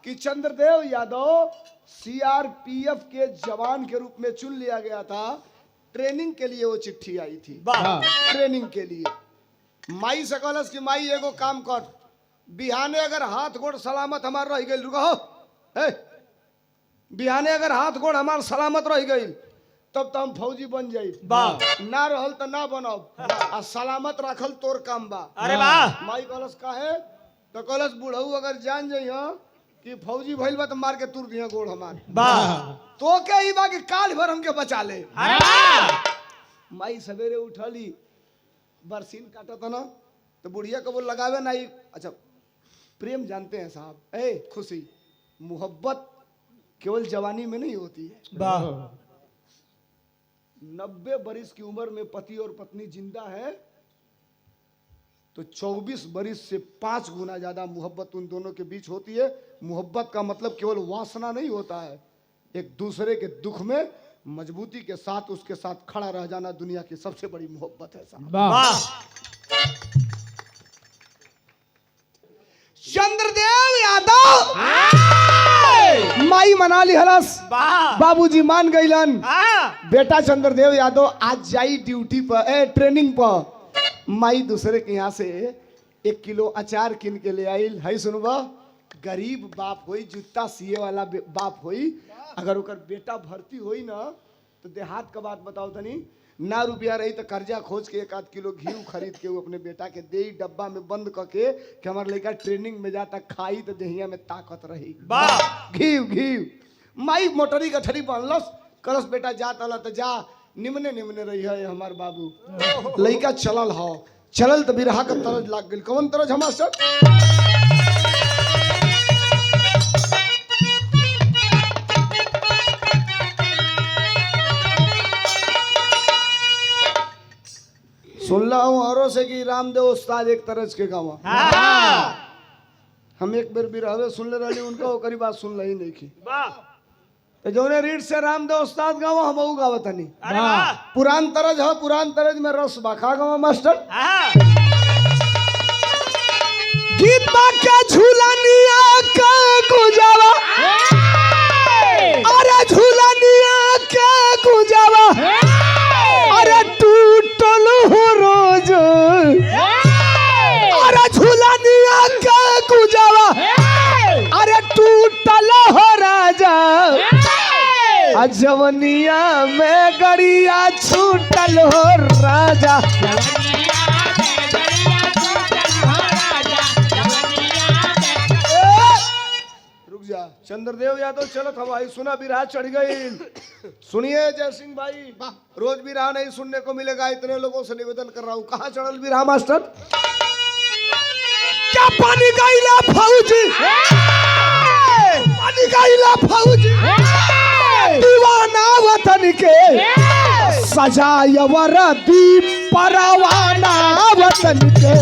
कि चंद्रदेव यादव सीआरपीएफ के जवान के रूप में चुन लिया गया था ट्रेनिंग के लिए वो चिट्ठी आई थी वाह ट्रेनिंग के लिए माई से कहलस कि माई एगो काम कर बिहाने अगर हाथ गोड़ सलामत हमार रह गई रुको बिहाने अगर हाथ गोड़ हमार सलामत रह गई तब तो हम फौजी बन जाई वाह ना रहल तो ना बनब आ सलामत रखल तोर काम बा अरे वाह माई कहलस काहे तो कहलस बुढ़ऊ अगर जान जइह कि फौजी भइल बा तो मार के तुर दिया गोड़ हमार वाह तो के ही बा कि काल भर हमके बचा ले अरे वाह माई सवेरे उठली बरसीन काटत ना तो बुढ़िया को वो लगावे ना अच्छा प्रेम जानते हैं साहब ए खुशी मोहब्बत केवल जवानी में नहीं होती है वाह 90 बरिस की उम्र में पति और पत्नी जिंदा है तो 24 बरिस से 5 गुना ज्यादा मोहब्बत उन दोनों के बीच होती है मोहब्बत का मतलब केवल वासना नहीं होता है एक दूसरे के दुख में मजबूती के साथ उसके साथ खड़ा रह जाना दुनिया की सबसे बड़ी मोहब्बत है साहब वाह चंद्रदेव यादव माई मना ली हलस वाह बाबूजी मान गईलन हाँ बेटा चंद्रदेव यादव आज जाई ड्यूटी पर ट्रेनिंग पर माई दूसरे के यहाँ से 1 किलो अचार किन के ले आई है सुनबा गरीब बाप होई जूता सिए वाला बाप होई अगर ओकर बेटा भर्ती होई ना तो देहात का बात बताओ तनी ना रुपया रही तो कर्जा खोज के 1-8 किलो घी खरीद के वो अपने बेटा के दे डब्बा में बंद करके कि हमारे लड़का ट्रेनिंग में जाता खाई तो देहिया में ताकत रही वाह घी माई मोटरी गठरी बांधलस कलस बेटा जा तला तो जा निमने निमने रही है हमार बाबू लड़का चलल हो चलल तो बिरहा का तरज लाग गई कौन तरज हमार सर सुन रहा हूँ औरों से कि रामदेव उस्ताद एक तरज के गाँव हाँ हम एक बेर बिरहवे सुन ले रही उनका ओकरी बात सुन रही नहीं की वाह तो जौने रीड से रामदेव उस्ताद गाँव हम ऊ गावत नहीं अरे वाह पुरान तरज है पुरान तरज में रस बाखा गाँव मास्टर हाँ गीत बाका झूलनिया का गुजावा अरे झूलनिया का गुजावा अरे टूटल हो रोज अरे झूलनिया का गुजावा अरे टूटल हो राजा जवनिया में गड़िया छूटल हो राजा रुक जा चंद्रदेव यादव चलो था भाई सुना बिरहा चढ़ गई सुनिए जय सिंह भाई रोज बिरहा नहीं सुनने को मिलेगा इतने लोगों से निवेदन कर रहा हूँ कहाँ चढ़ल बिरहा मास्टर क्या पानी गाइला फौजी पानी गाइला फौजी दीवाना वतन के सजाय वरदी परवाना वतन के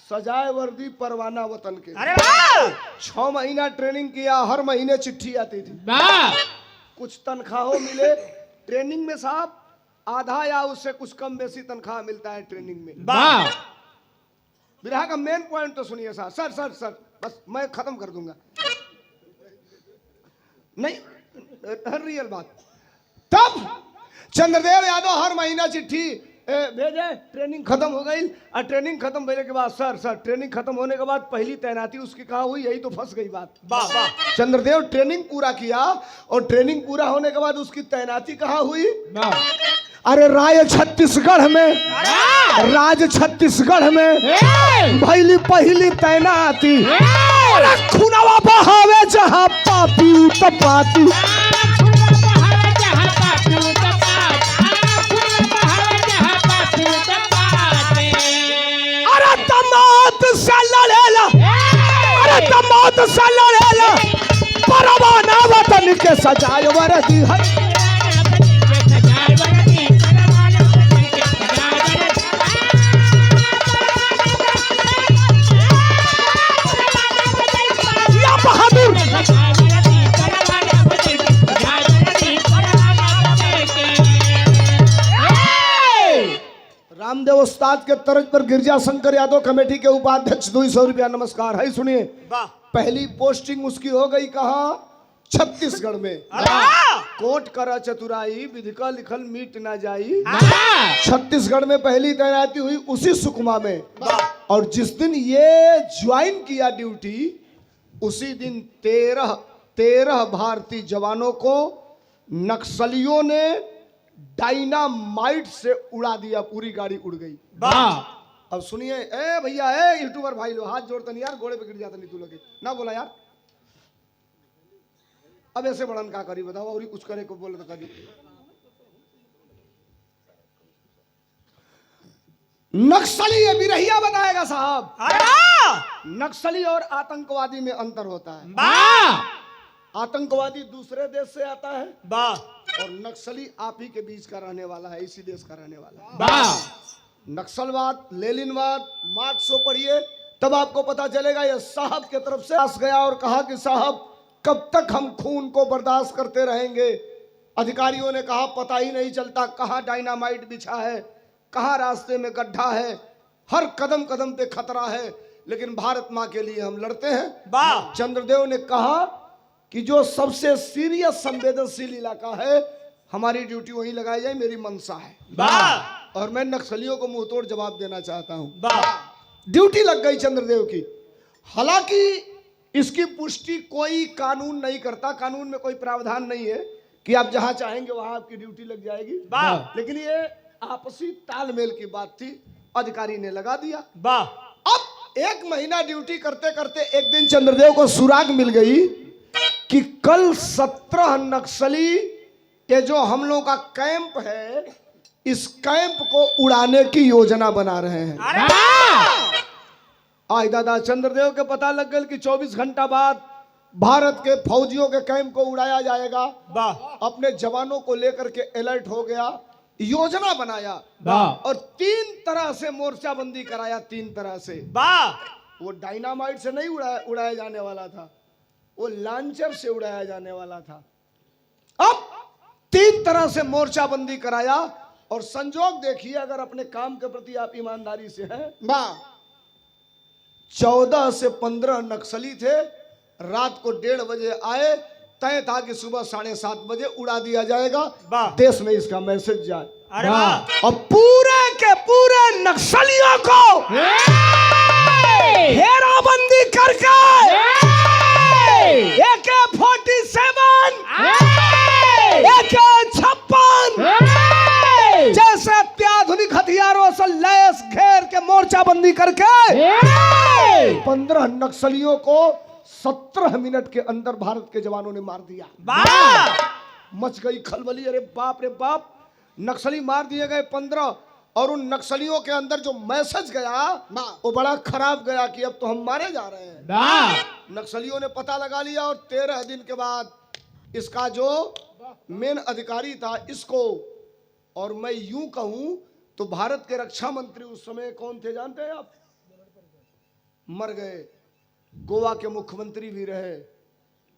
सजाए वर्दी परवाना वतन के अरे वाह 6 महीना ट्रेनिंग किया हर महीने चिट्ठी आती थी वाह कुछ तनख्वाहों मिले ट्रेनिंग में साहब आधा या उससे कुछ कम बेसी तनख्वाह मिलता है ट्रेनिंग में वाह बिरहा का मेन पॉइंट तो सुनिए साहब सर सर सर बस मैं खत्म कर दूंगा नहीं रियल बात तब चंद्रदेव यादव हर महीना चिट्ठी भेजे ट्रेनिंग खत्म हो गई और ट्रेनिंग खत्म होने के बाद सर ट्रेनिंग खत्म होने के बाद पहली तैनाती उसकी कहाँ हुई, यही तो फंस गई बात। वाह वाह। चंद्रदेव ट्रेनिंग पूरा किया और ट्रेनिंग पूरा होने के बाद उसकी तैनाती कहाँ हुई? अरे राज छत्तीसगढ़ में भैली पहली तैनाती। अरे खुनवा बहावे जहाँ पापी उत्पाती। अरे तमात से लड़ेला परवाना वतन के सजाए वर्दी है। रामदेव उस्ताद के तर्ज पर गिरजा शंकर यादव कमेटी के उपाध्यक्ष 200 रुपया नमस्कार है। सुनिए, पहली पोस्टिंग उसकी हो गई कहाँ? छत्तीसगढ़ में। कोट करा चतुराई विधि का लिखल मीट ना जाई। छत्तीसगढ़ में पहली तैनाती हुई उसी सुकमा में। और जिस दिन ये ज्वाइन किया ड्यूटी उसी दिन 13 भारतीय जवानों को नक्सलियों ने डायनामाइट से उड़ा दिया, पूरी गाड़ी उड़ गई। अब सुनिए, ए भैया, ए यूट्यूबर भाई लो, हाथ जोड़ते नहीं यार, घोड़े पे गिर जाता नहीं तू लोग ना बोला यार। अब ऐसे बड़न का करी बताओ, और कुछ करे को बोले तो करी। नक्सली ये बिरहिया बताएगा साहब। नक्सली और आतंकवादी में अंतर होता है। आतंकवादी दूसरे देश से आता है और नक्सली आप ही के बीच का रहने वाला है, इसी देश का रहने वाला है। नक्सलवाद, लेनिनवाद, मार्क्सो पढ़िए तब आपको पता चलेगा। ये साहब के तरफ से आस गया और कहा कि साहब कब तक हम खून को बर्दाश्त करते रहेंगे। अधिकारियों ने कहा पता ही नहीं चलता कहाँ डायनामाइट बिछा है, कहाँ रास्ते में गड्ढा है, हर कदम कदम पे खतरा है, लेकिन भारत माँ के लिए हम लड़ते हैं। चंद्रदेव ने कहा कि जो सबसे सीरियस संवेदनशील इलाका है हमारी ड्यूटी वहीं लगाई जाए, मेरी मंशा है। और मैं नक्सलियों को मुंह तोड़ जवाब देना चाहता हूं। ड्यूटी लग गई चंद्रदेव की। हालांकि इसकी पुष्टि कोई कानून नहीं करता, कानून में कोई प्रावधान नहीं है कि आप जहां चाहेंगे वहां आपकी ड्यूटी लग जाएगी, लेकिन ये आपसी तालमेल की बात थी, अधिकारी ने लगा दिया। अब 1 महीना ड्यूटी करते करते एक दिन चंद्रदेव को सुराग मिल गई कि कल 17 नक्सली ये जो हम लोगों का कैंप है, इस कैंप को उड़ाने की योजना बना रहे हैं। आज दादा चंद्रदेव के पता लग गया कि 24 घंटा बाद भारत के फौजियों के कैंप को उड़ाया जाएगा। अपने जवानों को लेकर के अलर्ट हो गया, योजना बनाया और 3 तरह से मोर्चाबंदी कराया। 3 तरह से। वो डायनामाइट से नहीं उड़ाया जाने वाला था, वो लॉन्चर से उड़ाया जाने वाला था। अब 3 तरह से मोर्चाबंदी कराया और संजोग देखिए, अगर अपने काम के प्रति आप ईमानदारी से हैं, 14 से 15 नक्सली थे। रात को 1:30 बजे आए, तय था कि सुबह 7:30 बजे उड़ा दिया जाएगा, देश में इसका मैसेज जाए। और पूरे के पूरे नक्सलियों को घेराबंदी करके AK-47, AK-56 जैसे अत्याधुनिक हथियारों से लैस घेर के मोर्चाबंदी करके 15 नक्सलियों को 17 मिनट के अंदर भारत के जवानों ने मार दिया। मच गई खलबली। अरे बाप रे बाप, नक्सली मार दिए गए 15। और उन नक्सलियों के अंदर जो मैसेज गया वो बड़ा खराब गया कि अब तो हम मारे जा रहे हैं। नक्सलियों ने पता लगा लिया और 13 दिन के बाद इसका जो मेन अधिकारी था इसको, और मैं यूं कहूं तो भारत के रक्षा मंत्री उस समय कौन थे जानते हैं आप? मर गए। गोवा के मुख्यमंत्री भी रहे,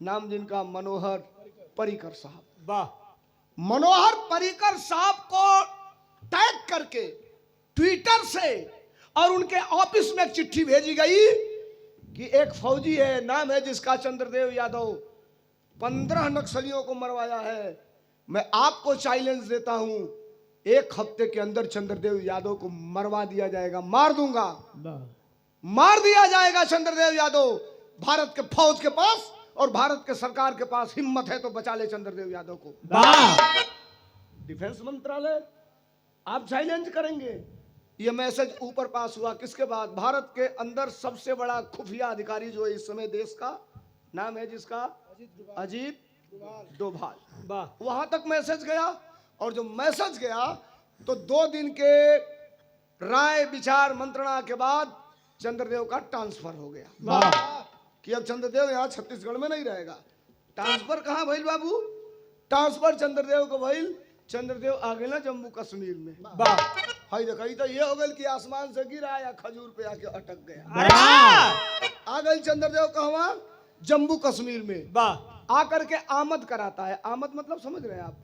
नाम जिनका मनोहर पर्रिकर साहब। मनोहर पर्रिकर साहब को टैग करके ट्विटर से और उनके ऑफिस में एक चिट्ठी भेजी गई कि एक फौजी है, नाम है जिसका चंद्रदेव यादव, 15 नक्सलियों को मरवाया है। मैं आपको चैलेंज देता हूं, 1 हफ्ते के अंदर चंद्रदेव यादव को मरवा दिया जाएगा, मार दूंगा, मार दिया जाएगा चंद्रदेव यादव। भारत के फौज के पास और भारत के सरकार के पास हिम्मत है तो बचा ले चंद्रदेव यादव को। डिफेंस मंत्रालय आप चैलेंज करेंगे। ये मैसेज ऊपर पास हुआ किसके बाद? भारत के अंदर सबसे बड़ा खुफिया अधिकारी जो है इस समय देश का, नाम है जिसका अजीत डोभाल। वहां तक मैसेज गया और जो मैसेज गया तो 2 दिन के राय विचार मंत्रणा के बाद चंद्रदेव का ट्रांसफर हो गया कि अब चंद्रदेव यहाँ छत्तीसगढ़ में नहीं रहेगा। ट्रांसफर कहाँ भइल बाबू? ट्रांसफर चंद्रदेव को भइल, चंद्रदेव आ गए ना जम्मू कश्मीर में। हाय देखा, तो ये हो गई कि आसमान से गिरा या खजूर पे आके अटक गया। आ गई चंद्रदेव कहवा? जम्मू कश्मीर में। आकर के आमद कराता है। आमद मतलब समझ रहे हैं आप?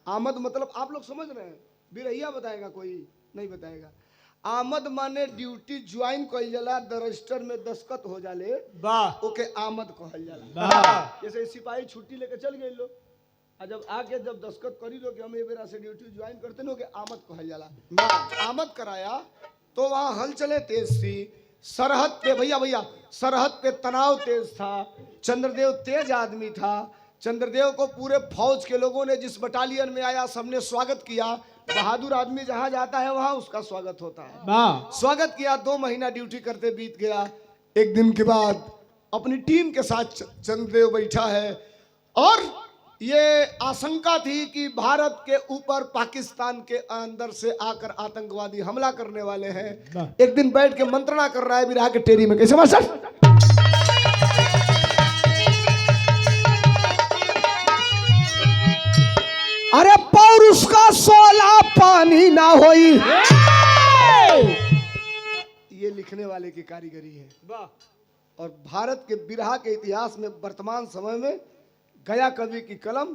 आमद मतलब आप लोग समझ रहे हैं? बिरहिया बताएगा कोई? नहीं बताएगा। आमद माने ड्यूटी ज्वाइन कइल जाला, रजिस्टर में दस्तखत हो जाले, ओके आमद कहल जाला। जैसे सिपाही छुट्टी लेके चल गए लोग, जब आके जब दस्तखत करी लो कि हम ये बेरा से ड्यूटी ज्वाइन करते नो के आमद कहल जाला। आमद कराया तो वहां हलचले तेज थी, सरहद पे भैया सरहद पे तनाव तेज था। चंद्रदेव तेज आदमी था। चंद्रदेव को पूरे फौज के लोगों ने, जिस बटालियन में आया सबने स्वागत किया। बहादुर आदमी जहां जाता है वहां उसका स्वागत होता है। स्वागत किया। 2 महीना ड्यूटी करते बीत गया। एक दिन के बाद अपनी टीम के साथ चंद्रदेव बैठा है और ये आशंका थी कि भारत के ऊपर पाकिस्तान के अंदर से आकर आतंकवादी हमला करने वाले हैं। एक दिन बैठ के मंत्रणा कर रहा है बिरहा के टेरी में। कैसे मास्टर? अरे पौरुष का 16 पानी ना होई। ये लिखने वाले की कारीगरी है। और भारत के बिरहा के इतिहास में वर्तमान समय में गया कवि की कलम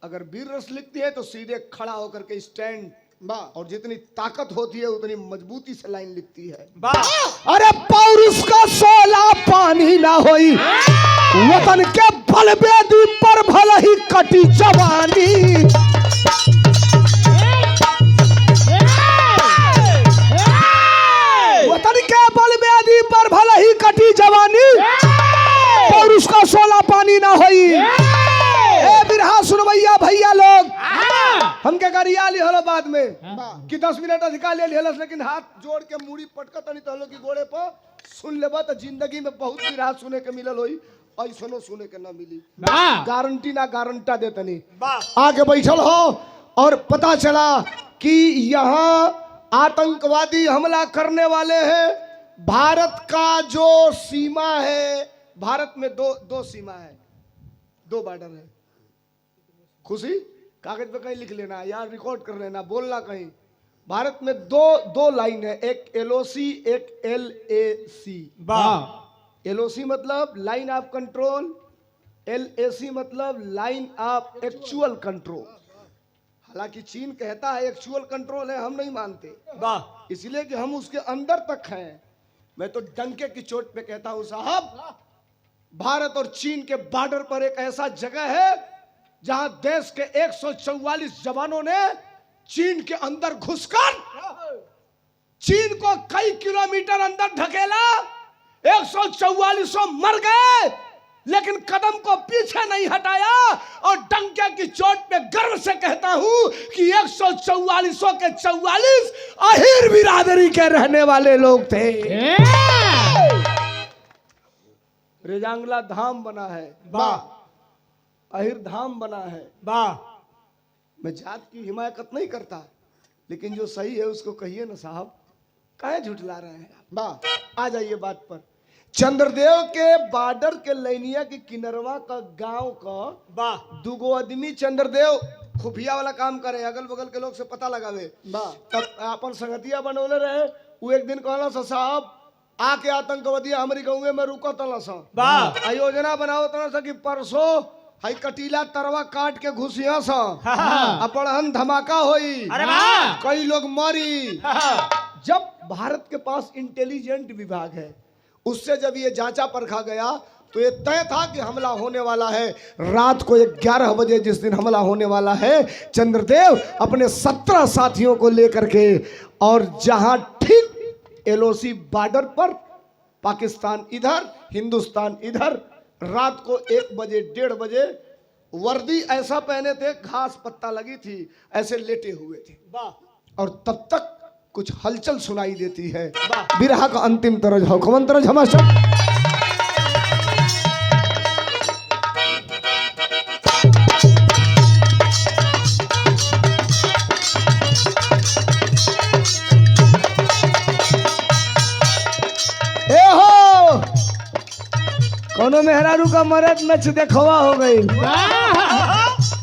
अगर वीर रस लिखती है तो सीधे खड़ा होकर के स्टैंड, और जितनी ताकत होती है उतनी मजबूती से लाइन लिखती है। अरे पौरुष का 16 पानी ना होई, वतन के बलवेदी पर भले ही कटी जवानी। वतन के बलवेदी पर भले ही कटी जवानी, पौरुष का 16 पानी ना होई। ए बिरहा सुनवैया भैया लोग, हमके गरिया ली हलो बाद में कि 10 मिनट अधिकार ले लिहलस, लेकिन हाथ जोड़ के मूड़ी पटकत नहीं तो की गोड़े पर सुन लेबा तो जिंदगी में बहुत बिरहा सुने के मिलल होई, ऐसनो सुने के ना मिली। गारंटी ना गारंटा देतनी। आगे बैठल हो और पता चला कि यहाँ आतंकवादी हमला करने वाले हैं। भारत का जो सीमा है, भारत में दो सीमा है, 2 बॉर्डर है। खुशी कागज पे कहीं लिख लेना या रिकॉर्ड कर लेना, बोलना कहीं। भारत में दो लाइन है, एक एलओसी एक एलएसी। एलओसी मतलब लाइन ऑफ कंट्रोल, एलएसी मतलब लाइन ऑफ एक्चुअल कंट्रोल। हालांकि चीन कहता है एक्चुअल कंट्रोल है, हम नहीं मानते, इसलिए कि हम उसके अंदर तक हैं। मैं तो डंके की चोट पे कहता हूं साहब, भारत और चीन के बॉर्डर पर एक ऐसा जगह है जहां देश के 144 जवानों ने चीन के अंदर घुसकर चीन को कई किलोमीटर अंदर ढकेला। 144 मर गए, लेकिन कदम को पीछे नहीं हटाया। और डंके की चोट पे गर्व से कहता हूं कि 144 के 44 अहीर बिरादरी के रहने वाले लोग थे। रेजांगला धाम बना है, अहिर धाम बना है। मैं जात की हिमायत नहीं करता, लेकिन जो सही है उसको कहिए ना साहब, काहे झुठला रहे हैं? आ जाइए बात पर। चंद्रदेव के बॉर्डर के लैनिया की किनरवा का गांव का 2 आदमी चंद्रदेव खुफिया वाला काम करे, अगल बगल के लोग से पता लगावे। तब अपन संगतिया बनौले रहे। वो एक दिन कहला साहब आके आतंकवादी हमारी गाँव में रुका तला योजना बनाओ तना कि परसों हई कटीला तरवा काट के घुसिया सा बड़हन धमाका होई, कई लोग मरी। जब भारत के पास इंटेलिजेंट विभाग है, उससे जब ये जांचा परखा गया तो ये तय था कि हमला होने वाला है। रात को 11 बजे जिस दिन हमला होने वाला है, चंद्रदेव अपने 17 साथियों को लेकर के, और जहां ठीक LOC बॉर्डर पर, पाकिस्तान इधर हिंदुस्तान इधर, रात को 1 बजे 1:30 बजे वर्दी ऐसा पहने थे, घास पत्ता लगी थी, ऐसे लेटे हुए थे। और तब तक कुछ हलचल सुनाई देती है। बिरहा का अंतिम तरज हो, खमन तरज हमाशा। कोनो मेहरारू का मरद नच देखवा हो गई।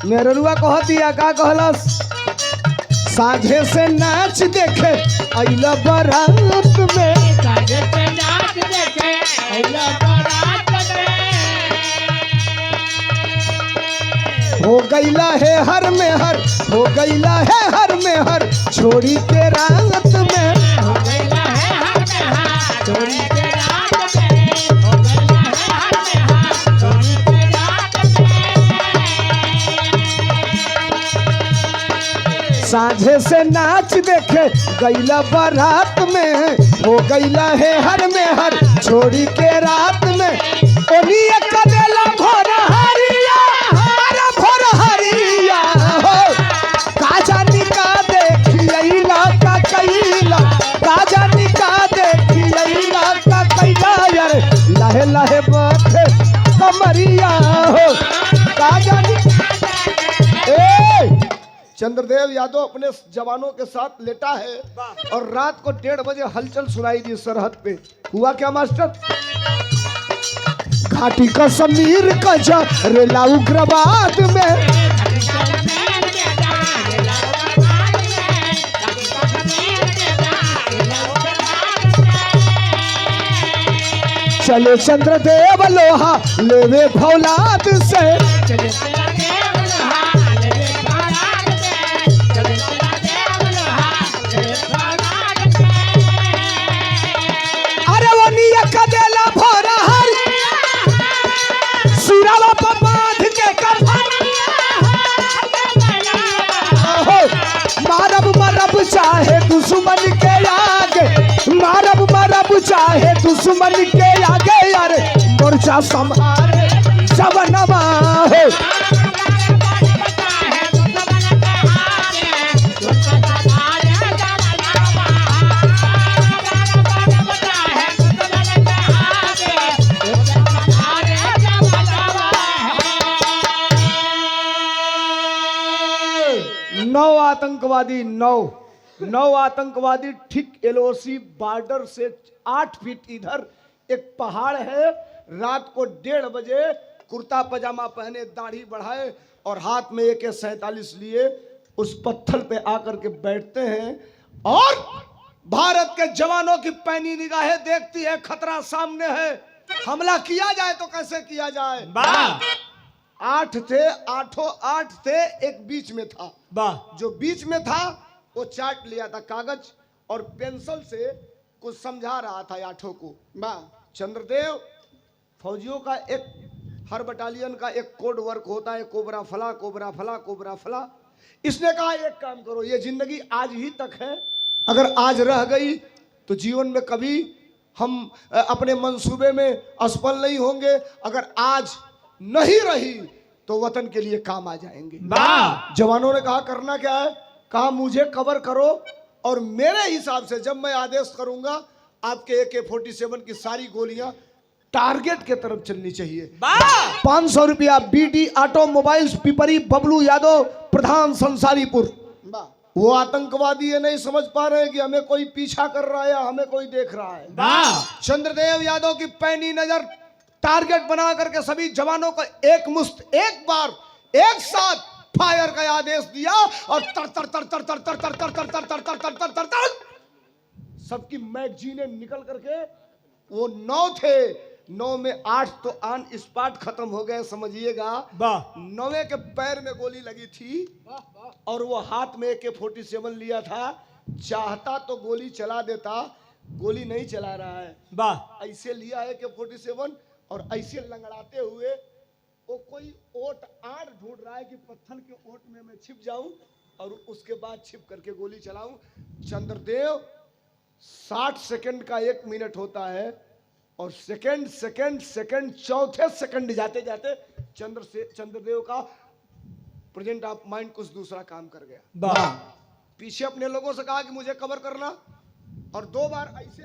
मेहरुआ कहतिया का कहलस, साझे से नाच देखे अइला बारात में, साझे से नाच देखे अइला बारात में, हो गईला है हर में हर, हो गईला है हर में हर, छोड़ी के रात में, हो गईला है हर में हाथ छोड़ी के रात में, हो गईला है हर में हाथ छोड़ी के रात में। साझे से नाच देखे गईला बारात में, हो गईला है हर में हर, छोड़ी के रात में, ओनिए कदेला भोर हरिया, अरे भोर हरिया हो, काजा निका देखियला का कैला, काजा निका देखियला का कैला, यार लहे लहे बाथे कमरिया हो, काजा चंद्रदेव यादव अपने जवानों के साथ लेटा है और रात को 1:30 बजे हलचल सुनाई दी सरहद पे। हुआ क्या मास्टर? घाटी का समीर का जा रेला उग्रवाद में, चले चंद्रदेव लोहा लेवे फौलाद से, अरे वो निया कदेला भोरा हर, सिरावा पर बांध के कफन, मारब मरब चाहे दुश्मन के आगे, मारब मरब चाहे दुश्मन के आगे, यार मोर्चा संभाले जवनवा हो, नौ आतंकवादी ठीक LOC बॉर्डर से 8 फीट इधर एक पहाड़ है। रात को 1:30 बजे कुर्ता पजामा पहने, दाढ़ी बढ़ाए और हाथ में AK-47 लिए उस पत्थर पे आकर के बैठते हैं और भारत के जवानों की पैनी निगाहें देखती है, खतरा सामने है, हमला किया जाए तो कैसे किया जाए। 8 थे, 8 थे, एक बीच में था। जो बीच में था वो चाट लिया था कागज और पेंसिल से कुछ समझा रहा था 8 को। चंद्रदेव फौजियों का एक, हर बटालियन का एक कोड वर्क होता है, कोबरा फला कोबरा फला कोबरा फला। इसने कहा एक काम करो, ये जिंदगी आज ही तक है, अगर आज रह गई तो जीवन में कभी हम अपने मंसूबे में असफल नहीं होंगे, अगर आज नहीं रही तो वतन के लिए काम आ जाएंगे। जवानों ने कहा करना क्या है? कहा मुझे कवर करो और मेरे हिसाब से जब मैं आदेश करूंगा आपके AK-47 की सारी गोलियां टारगेट के तरफ चलनी चाहिए। 500 रुपया BD ऑटोमोबाइल्स पिपरी, बबलू यादव, प्रधान संसारीपुर। वो आतंकवादी ये नहीं समझ पा रहे कि हमें कोई पीछा कर रहा है या हमें कोई देख रहा है। चंद्रदेव यादव की पैनी नजर टारगेट बना करके सभी जवानों को एक मुश्त, एक बार, एक साथ फायर का आदेश दिया और तर तर तर तर तर तर तर तर तर तर तर तर तर तर तर तर सबकी मैगजीनें निकल करके, वो 9 थे, 9 में 8 तो ऑन स्पॉट खत्म हो गए, समझिएगा। 9वें के पैर में गोली लगी थी और वो हाथ में AK-47 लिया था, चाहता तो गोली चला देता, गोली नहीं चला रहा है, ऐसे लिया AK-47 और ऐसे लंगड़ाते हुए वो कोई ओट आड़ ढूंढ रहा है कि पत्थर के ओट में मैं छिप जाऊं और उसके बाद छिप करके गोली चलाऊं। चंद्रदेव 60 सेकंड का 1 मिनट होता है और सेकंड चौथे सेकंड जाते जाते चंद्रदेव का प्रेजेंट ऑफ माइंड कुछ दूसरा काम कर गया। वाह पीछे अपने लोगों से कहा कि मुझे कवर करना और 2 बार ऐसे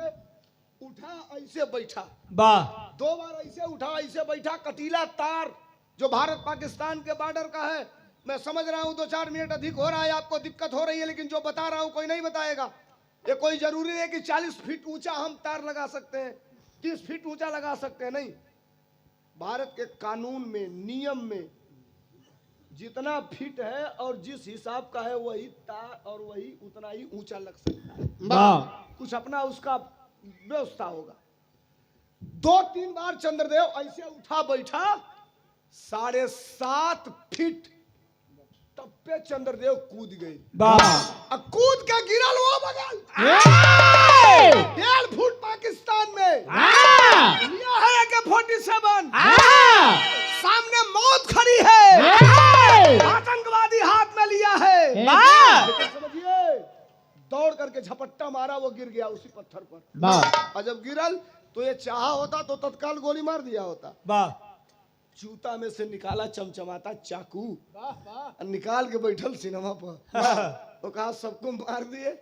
उठा ऐसे बैठा, वाह 2 बार ऐसे उठा ऐसे बैठा। कटीला तार जो भारत पाकिस्तान के बॉर्डर का है, मैं समझ रहा हूं 2-4 मिनट अधिक हो रहा है, आपको दिक्कत हो रही है, लेकिन जो बता रहा हूं कोई नहीं बताएगा। ये कोई जरूरी है कि 40 फीट ऊंचा हम तार लगा सकते हैं, 30 फीट ऊंचा लगा सकते हैं, नहीं। भारत के कानून में नियम में जितना फिट है और जिस हिसाब का है वही तार और वही उतना ही ऊंचा लग सकता है। वाह कुछ अपना उसका व्यवस्था होगा। 2-3 बार चंद्रदेव ऐसे उठा बैठा, 7.5 फीट तब पे चंद्रदेव कूद गए। वाह कूद के गिरल वो बगल 1.5 फुट पाकिस्तान में लिया है AK-47, सामने मौत खड़ी है, आतंकवादी हाथ में लिया है। लेकिन समझिए दौड़ करके झपट्टा मारा, वो गिर गया उसी पत्थर पर। वाह और जब गिरल तो ये चाहा होता तो तत्काल गोली मार दिया होता। वाह जूता में से निकाला चमचमाता चाकू, निकाल के बैठल सिनेमा पर। तो कहा सबको मार दिए,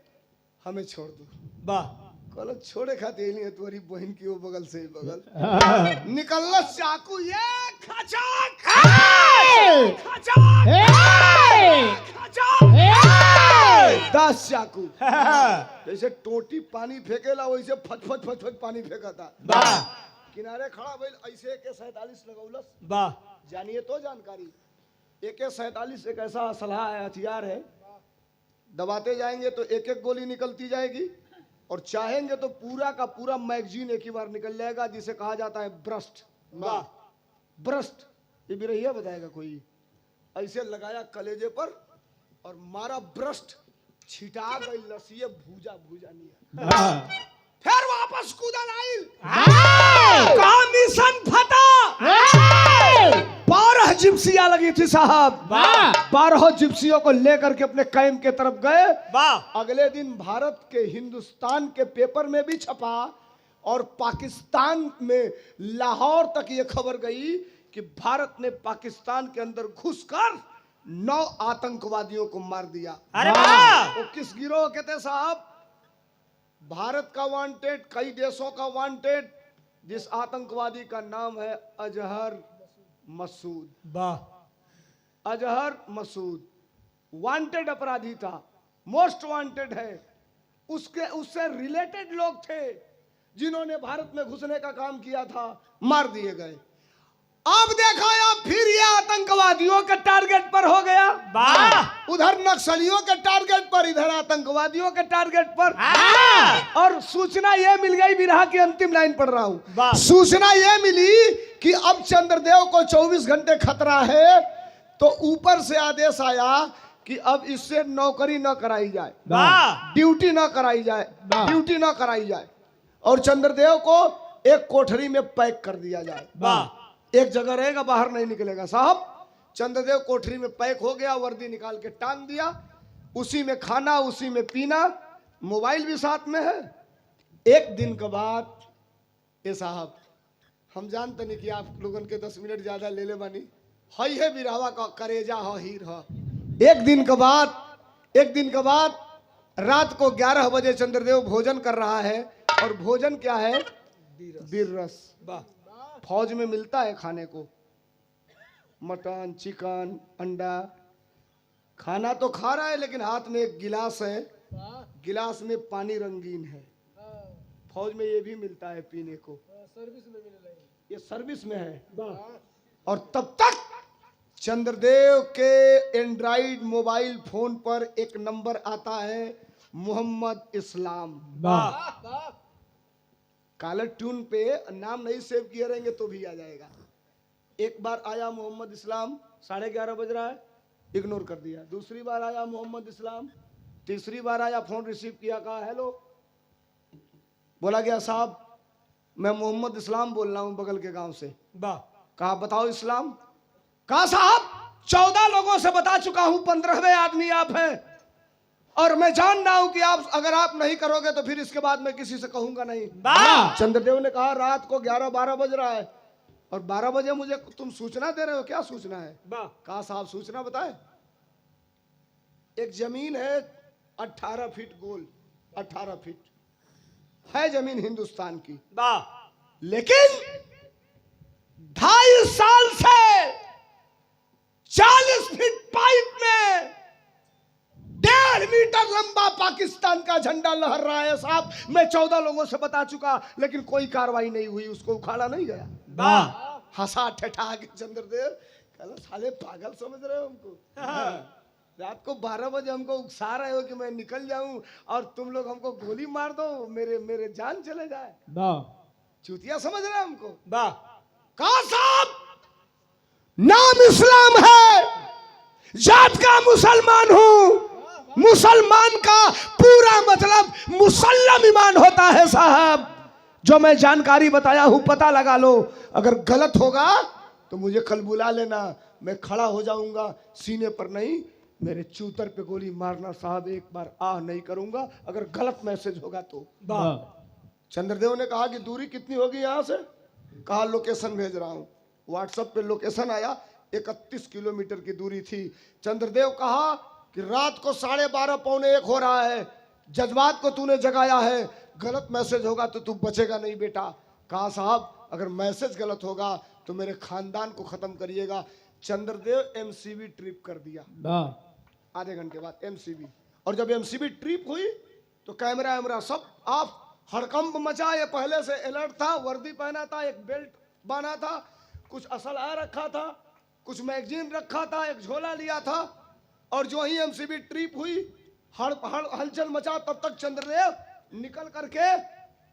हमें छोड़ दो। वाह कहलो छोड़े खाते नहीं है, तुम्हारी बहन की वो बगल से ही बगल निकलना चाकू, ये खचाक खचाक खचाक 10 चाकू। जैसे टोटी पानी फेंकेला वैसे फट फट फट फट पानी फेंका था। वाह किनारे खड़ा भइल, ऐसे AK-47 लगौलस। वाह जानिए तो जानकारी, AK-47 एक ऐसा असलहा है, हथियार है, दबाते जाएंगे तो एक एक गोली निकलती जाएगी और चाहेंगे तो पूरा का पूरा मैगजीन एक ही बार निकल जाएगा, जिसे कहा जाता है ब्रस्ट। वाह ब्रस्ट, ये भी रही है बताएगा कोई। ऐसे लगाया कलेजे पर और मारा ब्रस्ट, छिटा गई लसीए भूजा भूजा नहीं। फिर वापस कूदा लाइल, कहा मिशन फटा। 12 जिप्सियां लगी थी साहब, 12 जिप्सियों को लेकर के अपने कैंप के तरफ गए। अगले दिन भारत के हिंदुस्तान के पेपर में भी छपा और पाकिस्तान में लाहौर तक ये खबर गई कि भारत ने पाकिस्तान के अंदर घुसकर 9 आतंकवादियों को मार दिया। अरे वाह! वो किस गिरोह के थे साहब? भारत का वांटेड, कई देशों का वांटेड, जिस आतंकवादी का नाम है अजहर मसूद। वाह अजहर मसूद वांटेड अपराधी था, मोस्ट वांटेड है। उससे रिलेटेड लोग थे जिन्होंने भारत में घुसने का काम किया था, मार दिए गए। अब देखा आप, फिर ये आतंकवादियों के टारगेट पर हो गया। वाह! उधर नक्सलियों के टारगेट पर, इधर आतंकवादियों के टारगेट पर। और सूचना ये मिल गई, विरहा की अंतिम लाइन पढ़ रहा हूं। सूचना ये मिली कि अब चंद्रदेव को 24 घंटे खतरा है, तो ऊपर से आदेश आया कि अब इससे नौकरी न कराई जाए, ड्यूटी न कराई जाए, ड्यूटी न कराई जाए, और चंद्रदेव को एक कोठरी में पैक कर दिया जाए। एक जगह रहेगा, बाहर नहीं निकलेगा। साहब चंद्रदेव कोठरी में पैक हो गया, वर्दी निकाल के टांग दिया, उसी में खाना, उसी में पीना, मोबाइल भी साथ में है। एक दिन के बाद ये साहब, हम जानते नहीं कि आप लोगन के 10 मिनट ज्यादा ले ले बानी, हई है बिरहवा का करेजा ह हीर ह। एक दिन के बाद रात को 11 बजे चंद्रदेव भोजन कर रहा है, और भोजन क्या है? बीर रस। फौज में मिलता है खाने को, मटन, चिकन, अंडा। खाना तो खा रहा है, लेकिन हाथ में एक गिलास है, गिलास में पानी रंगीन है। फौज में ये भी मिलता है पीने को, ये सर्विस में है। और तब तक चंद्रदेव के एंड्रॉइड मोबाइल फोन पर एक नंबर आता है, मोहम्मद इस्लाम। कॉलर ट्यून पे नाम नहीं सेव किए रहेंगे तो भी आ जाएगा। एक बार आया मोहम्मद इस्लाम, 11:30 बज रहा है, इग्नोर कर दिया। दूसरी बार आया मोहम्मद इस्लाम, तीसरी बार आया, फोन रिसीव किया, कहा हेलो। बोला गया साहब मैं मोहम्मद इस्लाम बोल रहा हूं बगल के गांव से। वाह। कहा बताओ इस्लाम। कहा साहब 14 लोगों से बता चुका हूं, 15वें आदमी आप हैं, और मैं जान रहा हूं कि आप अगर आप नहीं करोगे तो फिर इसके बाद मैं किसी से कहूंगा नहीं। वाह। चंद्रदेव ने कहा रात को 11-12 बज रहा है और 12 बजे मुझे तुम सूचना दे रहे हो, क्या सूचना है? वाह। कहा साहब सूचना बताए। एक जमीन है 18 फीट गोल, 18 फीट है जमीन हिंदुस्तान की, वाह। लेकिन 2.5 साल से 40 फीट पाइप में 1.5 मीटर लंबा पाकिस्तान का झंडा लहर रहा है साहब। मैं 14 लोगों से बता चुका, लेकिन कोई कार्रवाई नहीं हुई, उसको उखाड़ा नहीं गया। वाह। हंसा ठठा के चंद्रदेव कहला साले पागल समझ रहे हो हमको? रात को 12 बजे हमको उकसा रहे हो कि मैं निकल जाऊं और तुम लोग हमको गोली मार दो, मेरे जान चले जाए। वाह। चूतिया समझ रहे हो हमको? वाह। कहा साहब नाम इस्लाम है, जात का मुसलमान हूं, मुसलमान का पूरा मतलब मुसल्लम ईमान होता है साहब। जो मैं जानकारी बताया हूं पता लगा लो, अगर गलत होगा तो मुझे कल बुला लेना, मैं खड़ा हो जाऊंगा, सीने पर नहीं मेरे चूतर पे गोली मारना साहब, एक बार आह नहीं करूंगा अगर गलत मैसेज होगा तो। वाह। चंद्रदेव ने कहा कि दूरी कितनी होगी यहां से? कहा लोकेशन भेज रहा हूं। व्हाट्सएप पे लोकेशन आया, 31 किलोमीटर की दूरी थी। चंद्रदेव कहा कि रात को 12:30 पौने 1 हो रहा है, जज्बात को तूने जगाया है, गलत मैसेज होगा तो तू बचेगा नहीं बेटा। कहा साहब अगर मैसेज गलत होगा तो मेरे खानदान को खत्म करिएगा। चंद्रदेव एमसीबी ट्रिप कर दिया। वाह। आधे घंटे बाद एमसीबी, और जब एमसीबी ट्रिप हुई तो कैमरा वैमरा सब ऑफ, हड़कंप मचा। ये पहले से अलर्ट था, वर्दी पहना था, एक बेल्ट बांधा था, कुछ असलहा रखा था, कुछ मैगजीन रखा था, एक झोला लिया था, और जो ही एमसीबी ट्रिप हुई हलचल मचा। तब तक चंद्रदेव निकल करके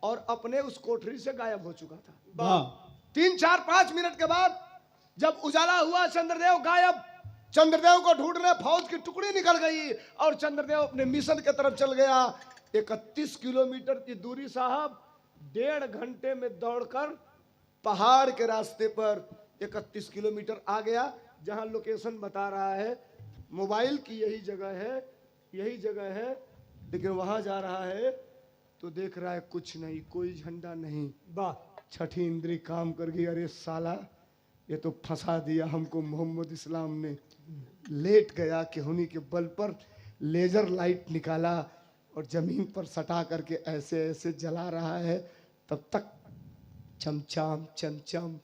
और अपने उस कोठरी से गायब हो चुका था। वाह। 3-4-5 मिनट के बाद जब उजाला हुआ चंद्रदेव गायब। चंद्रदेव को ढूंढने फौज की टुकड़ी निकल गई और चंद्रदेव अपने मिशन की तरफ चल गया। 31 किलोमीटर की दूरी साहब 1.5 घंटे में दौड़कर पहाड़ के रास्ते पर 31 किलोमीटर आ गया, जहां लोकेशन बता रहा है मोबाइल की यही जगह है, यही जगह है, लेकिन वहां जा रहा है तो देख रहा है कुछ नहीं, कोई झंडा नहीं। वाह। छठी इंद्री काम कर गई, अरे साला ये तो फंसा दिया हमको मोहम्मद इस्लाम ने। लेट गया कि उन्हीं के बल पर लेजर लाइट निकाला और जमीन पर सटा करके ऐसे ऐसे जला रहा है। तब तक चमचम चमचम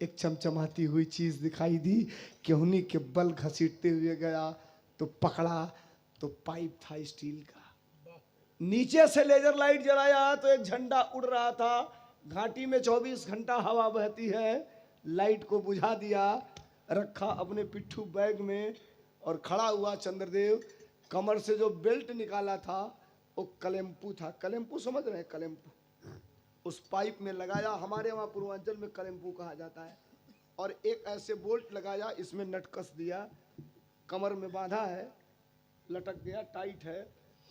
एक चमचमाती हुई चीज दिखाई दी कि उन्हीं के बल घसीटते हुए गया तो पकड़ा तो पाइप था स्टील का। नीचे से लेजर लाइट जलाया तो एक झंडा उड़ रहा था। घाटी में 24 घंटा हवा बहती है। लाइट को बुझा दिया, रखा अपने पिट्ठू बैग में और खड़ा हुआ चंद्रदेव। कमर से जो बेल्ट निकाला था वो कलेम्पू था। कलेम्पू समझ रहे हैं? कलेम्पू उस पाइप में लगाया, हमारे वहाँ पूर्वांचल में कलेम्पू कहा जाता है। और एक ऐसे बोल्ट लगाया, इसमें नट कस दिया, कमर में बांधा है, लटक गया, टाइट है,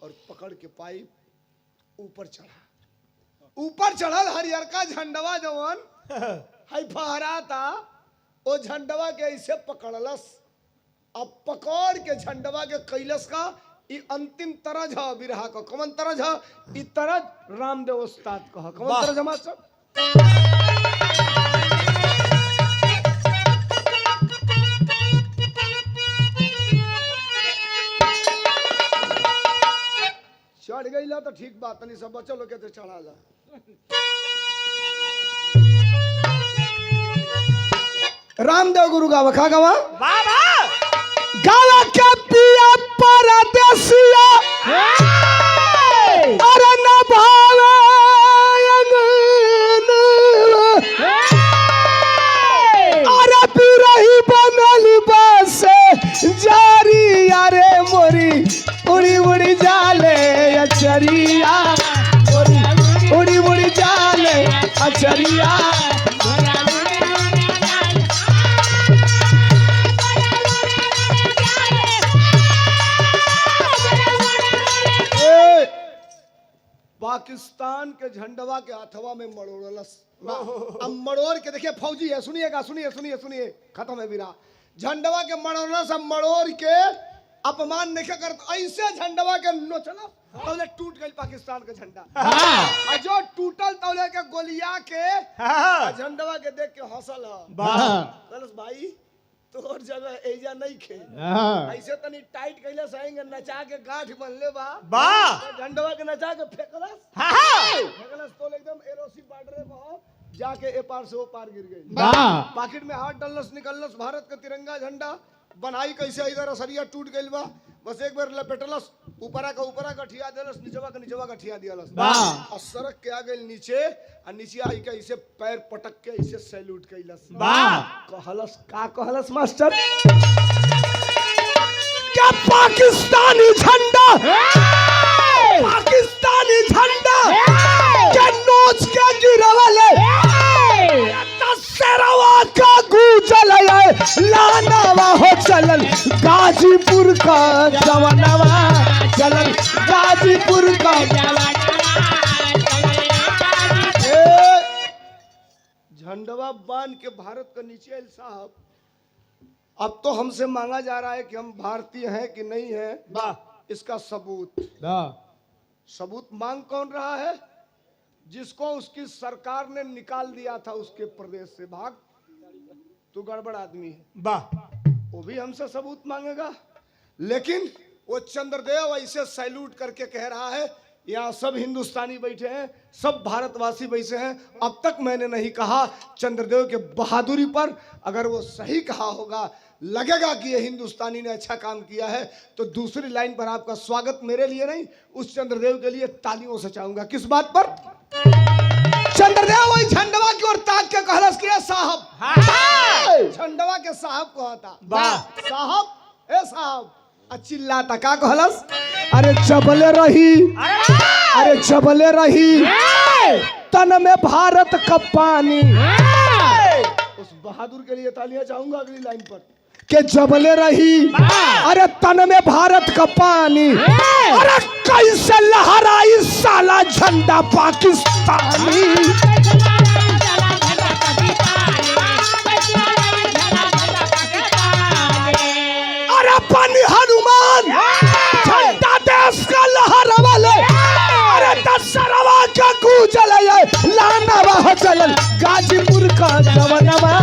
और पकड़ के पाइप ऊपर चढ़ा। ऊपर चढ़ल हरियर का झंडवा जवान है फहरा था, वो झंडवा के ऐसे पकड़लस। अब पकड़ के झंडवा के कैलस का ई अंतिम तरज है बिरहा का। कौन तरज है? ई तरज रामदेव उस्ताद का। कौन तरज हमारा सब? चढ़ गई ला तो ठीक बात नहीं, सब बच्चा लोग के चढ़ा ला। रामदेव गुरु गावा खा गावा गावा के पिया परदेसिया अरे न भावे अरे बिरही बनल बस जारी अरे मोरी उड़ी उड़ी जाले अचरिया, उड़ी उड़ी जाले अचरिया। पाकिस्तान के झंडवा के हथवा में मड़ोड़लस। अब मड़ोड़ के देखिए फौजी है, सुनिएगा, सुनिए सुनिए सुनिए, खत्म है विरा। झंडवा के मड़ोड़लस, अब मड़ोड़ के अपमान नहीं कर, ऐसे झंडवा के नोचला तौले टूट गई पाकिस्तान का झंडा। और जो टूटल तौले के गोलिया के झंडवा के देख के हंसल है भाई तोर जगह एजा नहीं खे, ऐसे तनी टाइट कैले सहेंगे नचा के गांठ बनले बा झंडवा के नचा के फेंकलस तो एकदम एरोसी बॉर्डर में जाके ए पार से वो पार गिर गई। पॉकेट में हाथ डलस निकलस, भारत का तिरंगा झंडा बनाई कैसे इधर असरिया टूट गइल बा, बस एक बार लपेटलस, ऊपरा का गठिया देलस, नीचवा का गठिया दियालस और सड़क के आ गइल नीचे, और नीचे आई के ऐसे पैर पटक के ऐसे सैल्यूट कैलस। कहलस का कहलस मास्टर, क्या पाकिस्तानी झंडा, पाकिस्तानी झंडा के नोच के गिरवले दशहरा का गूंजल लानावा हो चलल गाजीपुर का जवानवा, चलल गाजीपुर का झंडवा बांध के भारत का नीचे आइल साहब। अब तो हमसे मांगा जा रहा है कि हम भारतीय हैं कि नहीं है, इसका सबूत मांग कौन रहा है? जिसको उसकी सरकार ने निकाल दिया था उसके प्रदेश से, भाग तू गड़बड़ आदमी है, वो भी हमसे सबूत मांगेगा। लेकिन वो चंद्रदेव ऐसे सैल्यूट करके कह रहा है यहाँ सब हिंदुस्तानी बैठे हैं, सब भारतवासी बैठे हैं। अब तक मैंने नहीं कहा चंद्रदेव के बहादुरी पर, अगर वो सही कहा होगा, लगेगा कि ये हिंदुस्तानी ने अच्छा काम किया है, तो दूसरी लाइन पर आपका स्वागत मेरे लिए नहीं, उस चंद्रदेव के लिए तालियों से चाहूंगा। किस बात पर? चंद्रदेव वही झंडवा की ओर ताक के कहलस कि साहब, झंडवा के साहब को आता साहब, ए साहब, चिल्लाता का कहलस, अरे चबले रही, अरे चबले रही तन में भारत का पानी, उस बहादुर के लिए तालियां चाहूंगा अगली लाइन पर, के जबले रही अरे तन में भारत का पानी, अरे कैसे लहराई साला झंडा पाकिस्तानी। अरे पानी हनुमान झंडा देश का लहरावले, अरे दशहरा का गूंजल लानावा चलल गाजीपुर का जवानवा।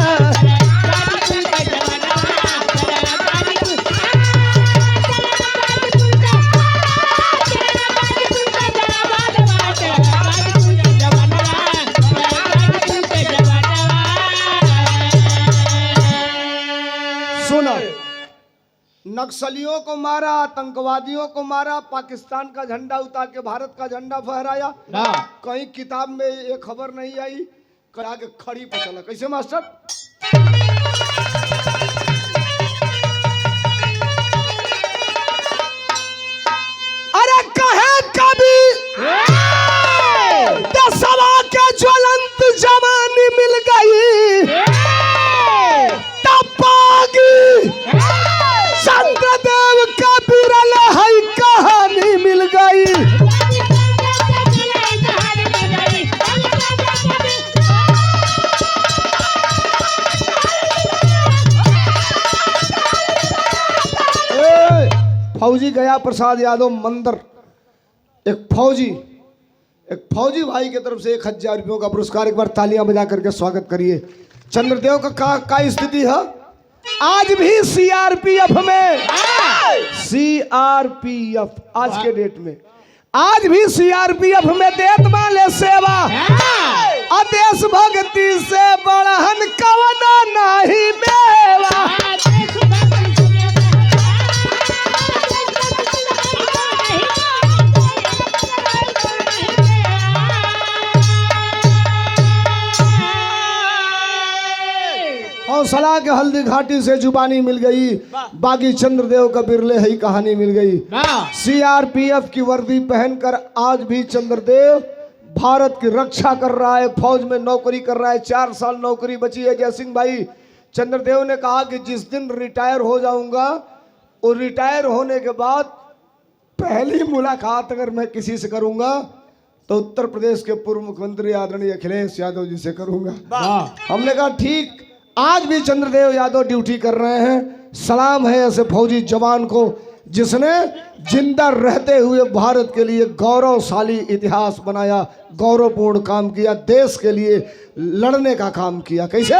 नक्सलियों को मारा, आतंकवादियों को मारा, पाकिस्तान का झंडा उतार के भारत का झंडा फहराया। कहीं किताब में ये खबर नहीं आई, करा के खड़ी पर चला। कैसे मास्टर? अरे कहे कभी दसवा के ज्वलंत जवानी मिल गई, तपागी चंद्रदेव का बिरल है कहानी मिल गई। फौजी गया प्रसाद यादव मंदिर, एक फौजी भाई की तरफ से 1000 रुपयों का पुरस्कार। एक बार तालियां बजा करके स्वागत करिए। चंद्रदेव का स्थिति है आज भी सीआरपीएफ में, सीआरपीएफ आज के डेट में, आज भी सीआरपीएफ में देत वाले सेवा, देश भक्ति से बढ़हन कवना नहीं मेवा। हौसला के हल्दी घाटी से जुबानी मिल गई, बागी चंद्रदेव का बिरले ही कहानी मिल गई। सीआरपीएफ की वर्दी पहनकर आज भी चंद्रदेव भारत की रक्षा कर रहा है, फौज में नौकरी कर रहा है। 4 साल नौकरी बची है। जयसिंह भाई, चंद्रदेव ने कहा कि जिस दिन रिटायर हो जाऊंगा, और रिटायर होने के बाद पहली मुलाकात अगर मैं किसी से करूंगा तो उत्तर प्रदेश के पूर्व मुख्यमंत्री आदरणीय अखिलेश यादव जी से करूंगा। वाह हमने कहा ठीक, आज भी चंद्रदेव यादव ड्यूटी कर रहे हैं। सलाम है ऐसे फौजी जवान को जिसने जिंदा रहते हुए भारत के लिए गौरवशाली इतिहास बनाया, गौरवपूर्ण काम किया, देश के लिए लड़ने का काम किया। कैसे?